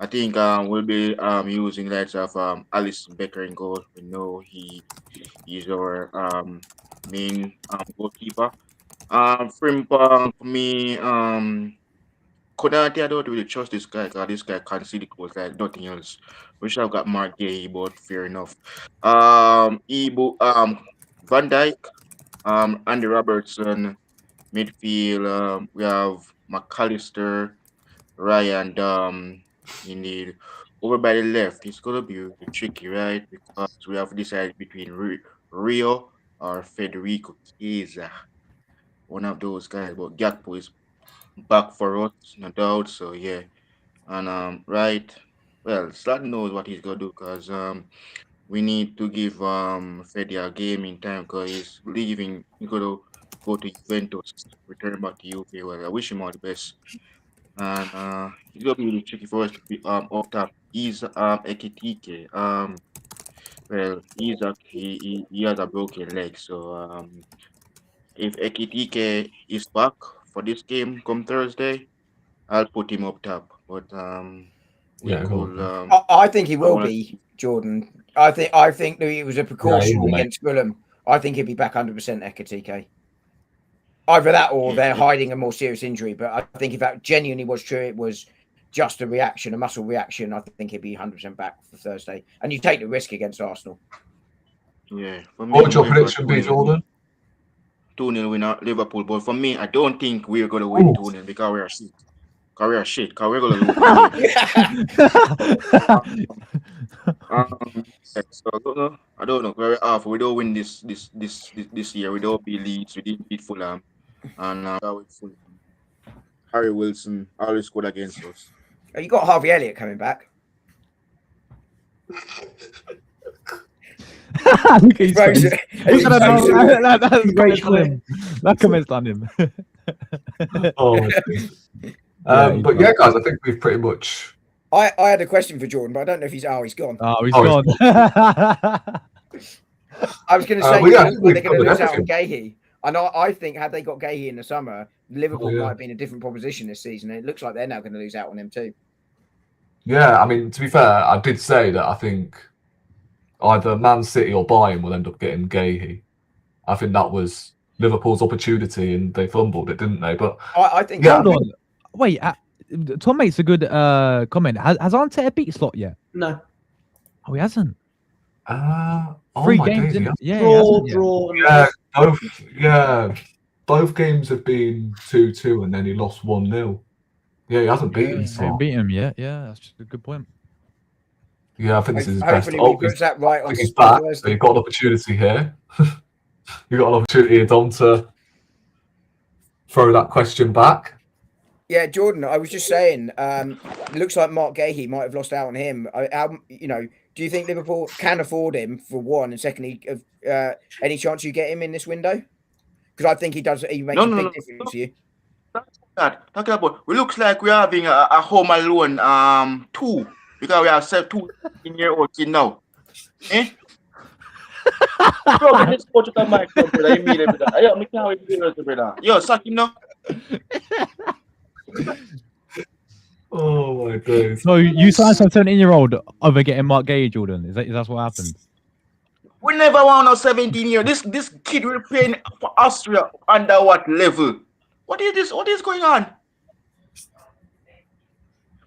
I think we'll be using lights of Alisson Becker in goal. We know he's our main goalkeeper. Frimpong for me, Konate, I don't really trust this guy because this guy can't see the goals like nothing else. We should have got Mark Gay, but fair enough. Van Dijk, Andy Robertson, midfield. We have McAllister, Ryan, indeed. Over by the left, it's gonna be tricky, right? Because we have decided between Rio or Federico Chiesa. One of those guys, but Gakpo is back for us, no doubt. So yeah, and right, well, Slot knows what he's gonna do because we need to give Fede a game in time because he's leaving. He's gonna go to Juventus, return back to UK. Well, I wish him all the best, and it's gonna be really tricky for us to be up top. He's Ekitike. Well, he has a broken leg, so if Ekitike is back for this game come Thursday, I'll put him up top. But I think he will be, Jordan. I think that it was a precaution against Fulham. I think he'll be back 100% Ekitike. Either that or they're hiding a more serious injury. But I think if that genuinely was true, it was just a reaction, a muscle reaction. I think he'll be 100% back for Thursday. And you take the risk against Arsenal. Yeah. What would your prediction be, Jordan? 2-0 win at Liverpool, but for me, I don't think we're gonna win 2-0 because we are shit. Because we're gonna lose. So I don't know. Very awful. We don't win this year. We don't beat Leeds. We didn't beat Fulham, and Harry Wilson always scored against us. You got Harvey Elliott coming back. Look at his face. That comment's on him. But yeah, guys, I think we've pretty much. I had a question for Jordan, but I don't know if he's gone. Oh, he's gone. I was going to say, well, yeah, I they're think we've going to covered lose out on everything. Gahey. And I think had they got Gahey in the summer, Liverpool yeah. might have been a different proposition this season. It looks like they're now going to lose out on him too. Yeah, I mean, to be fair, I did say that I think either Man City or Bayern will end up getting Gahey. I think that was Liverpool's opportunity, and they fumbled it, didn't they? But I think. Yeah. Hold on. Wait, Tom makes a good comment. Has Arteta beat Slot yet? No. Oh, he hasn't. oh 3 my games, days, didn't yeah. he? Yeah, he Draw, hasn't yet. draw. Both games have been 2-2, and then he lost 1-0. Yeah, he hasn't beaten He Slot. hasn't beat him yet. Yeah, that's just a good point. Yeah, I think this is his best. Hopefully, he puts that right on he's back. So Thursday. you've got an opportunity here. You've got an opportunity here, Dom, to throw that question back. Yeah, Jordan, I was just saying, it looks like Mark Gahey might have lost out on him. Do you think Liverpool can afford him for one? And secondly, any chance you get him in this window? Because I think he does. He makes a big difference to you. Talking about, it looks like we're having a Home Alone 2 because we have 2-year-old kid now. Eh? Bro, let's go to the mic, brother. Immediately, brother. Yo, me can't wait to hear it, brother. Yo, sack him now. Oh my days. So you signed some 17-year-old over getting Mark Gahey, Jordan? Is that what happened? We never want no 17 year. This kid will play for Austria under what level? What is this? What is going on?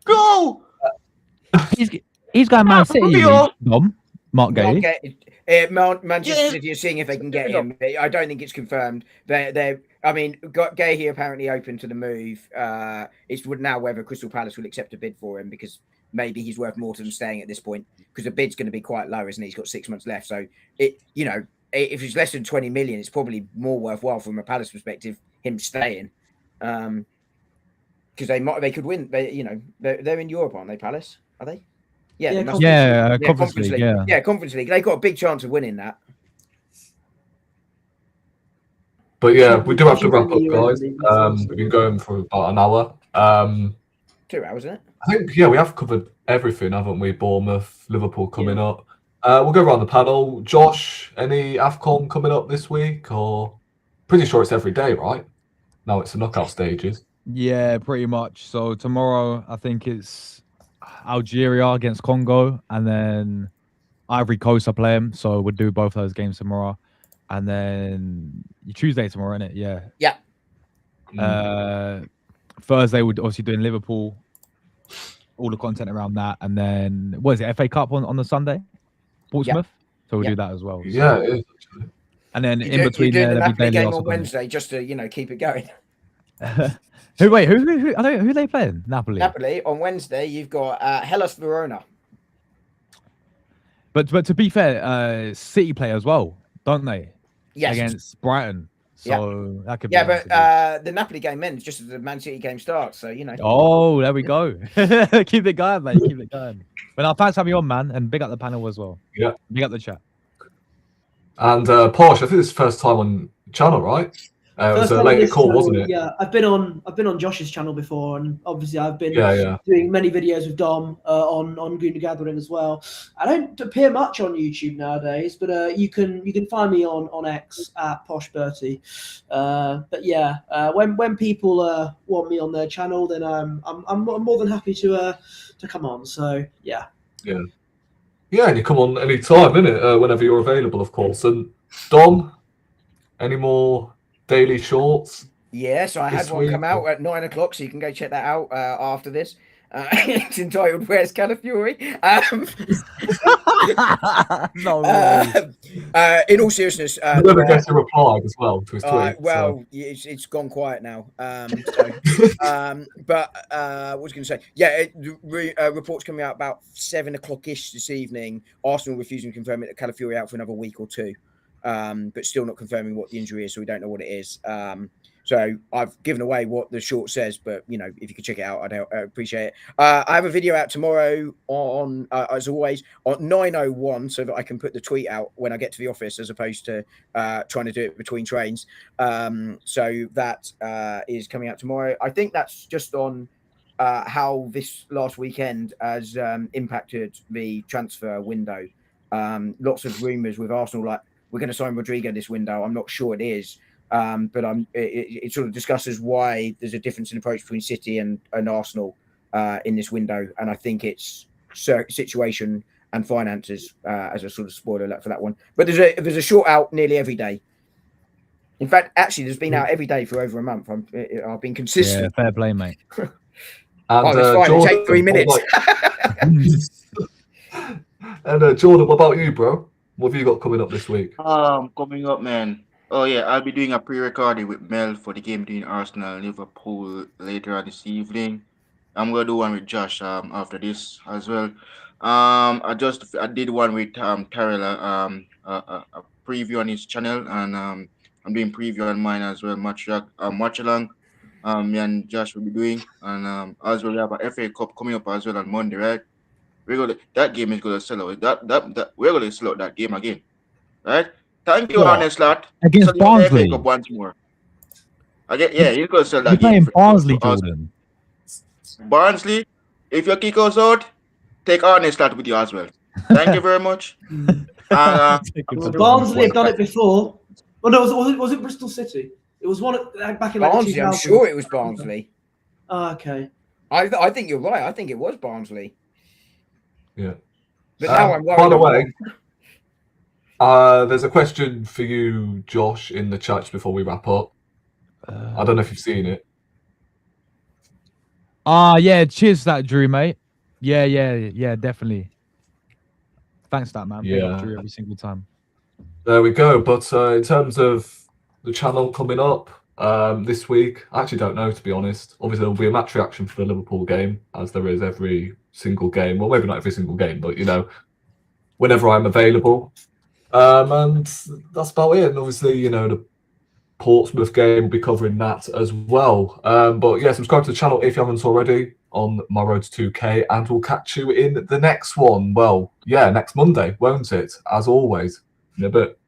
Bro! He's going Man City, Dom. Mark Gahey. Manchester City are seeing if they can get him. I don't think it's confirmed. I mean, Gahey apparently open to the move. It's now whether Crystal Palace will accept a bid for him because maybe he's worth more to them staying at this point because the bid's going to be quite low, isn't it? He's got 6 months left. So, if it's less than 20 million, it's probably more worthwhile from a Palace perspective, him staying. Because they could win. They're in Europe, aren't they, Palace? Are they? Yeah, Conference League. Yeah, Conference League. They've got a big chance of winning that. But yeah, we do have to wrap up, guys. We've been going for about an hour. 2 hours, isn't it? I think, yeah, we have covered everything, haven't we? Bournemouth, Liverpool coming up. We'll go around the panel. Josh, any AFCON coming up this week? Or pretty sure it's every day, right? No, it's the knockout stages. Yeah, pretty much. So tomorrow, I think it's Algeria against Congo, and then Ivory Coast are playing. So we'll do both those games tomorrow. And then Tuesday tomorrow, isn't it? Yeah. Yeah. Thursday, we're obviously doing Liverpool, all the content around that. And then, what is it, FA Cup on the Sunday? Portsmouth? So we'll do that as well. So. Yeah, it is. And then in between you're doing there, the Napoli game on Arsenal. Wednesday just to keep it going. Who are they playing? Napoli on Wednesday. You've got Hellas Verona. But to be fair, City play as well, don't they? Yes. Against Brighton. So that could be. Yeah, but the Napoli game ends just as the Man City game starts. So Oh, there we go. Keep it going, mate. Keep it going. But thanks for having you on, man, and big up the panel as well. Yeah. Big up the chat. And Porsche, I think this is the first time on channel, right? It was a later call, wasn't it? Yeah, I've been on Josh's channel before, and obviously I've been doing many videos with Dom on Gooner Gathering as well. I don't appear much on YouTube nowadays, but you can find me on X at Posh Bertie. But yeah, when people want me on their channel, then I'm more than happy to come on. So yeah. Yeah, and you come on any time, innit? Whenever you're available, of course. And Dom, any more daily shorts? Yeah, so I had one come out at 9 o'clock, so you can go check that out after this. It's entitled "Where's Calafiori?" No way. In all seriousness, never gets a reply as well to his tweet. It's gone quiet now. But what was I going to say? Yeah, reports coming out about 7 o'clock-ish this evening. Arsenal refusing to confirm it that Calafiori out for another week or two. But still not confirming what the injury is, so we don't know what it is. So I've given away what the short says, but if you could check it out, I'd appreciate it. I have a video out tomorrow on, as always, on 9:01, so that I can put the tweet out when I get to the office, as opposed to trying to do it between trains. So that is coming out tomorrow. I think that's just on how this last weekend has impacted the transfer window. Lots of rumours with Arsenal, like we're going to sign Rodrigo this window. I'm not sure it is. But it sort of discusses why there's a difference in approach between City and Arsenal in this window. And I think it's situation and finances as a sort of spoiler alert for that one. But there's a short out nearly every day. In fact, actually, there's been out every day for over a month. I've been consistent. Yeah, fair play, mate. And It's fine. It'll take 3 minutes. And Jordan, what about you, bro? What have you got coming up this week? Coming up, man. Oh yeah, I'll be doing a pre-recording with Mel for the game between Arsenal and Liverpool later on this evening. I'm gonna do one with Josh after this as well. I did one with Tyrell a preview on his channel, and I'm doing preview on mine as well. Watch along. Me and Josh will be doing, and as well we have a FA Cup coming up as well on Monday, right? That game is gonna sell out. That we're gonna sell out that game again, right? Thank you, What? honest lad. Against Barnsley. Up once more. You're gonna sell You're that playing game. Barnsley, Jordan. Barnsley, if you kick us out, take honest lad with you as well. Thank you very much. Barnsley have done it before. Oh no, was it Bristol City? It was one back in like Barnsley, 2000. I'm sure it was Barnsley. Oh, okay. I think you're right. I think it was Barnsley. Yeah. But now I'm worried. By the way, there's a question for you, Josh, in the chat before we wrap up. I don't know if you've seen it. Yeah, cheers to that, Drew, mate. Yeah, definitely. Thanks for that, man. Big up Drew every single time. There we go. But in terms of the channel coming up this week, I actually don't know, to be honest. Obviously, there'll be a match reaction for the Liverpool game, as there is every single game. Well, maybe not every single game, but, whenever I'm available. And that's about it. And obviously, the Portsmouth game will be covering that as well. But yeah, subscribe to the channel if you haven't already on my road to 2K, and we'll catch you in the next one. Well, yeah, next Monday, won't it? As always, in a bit.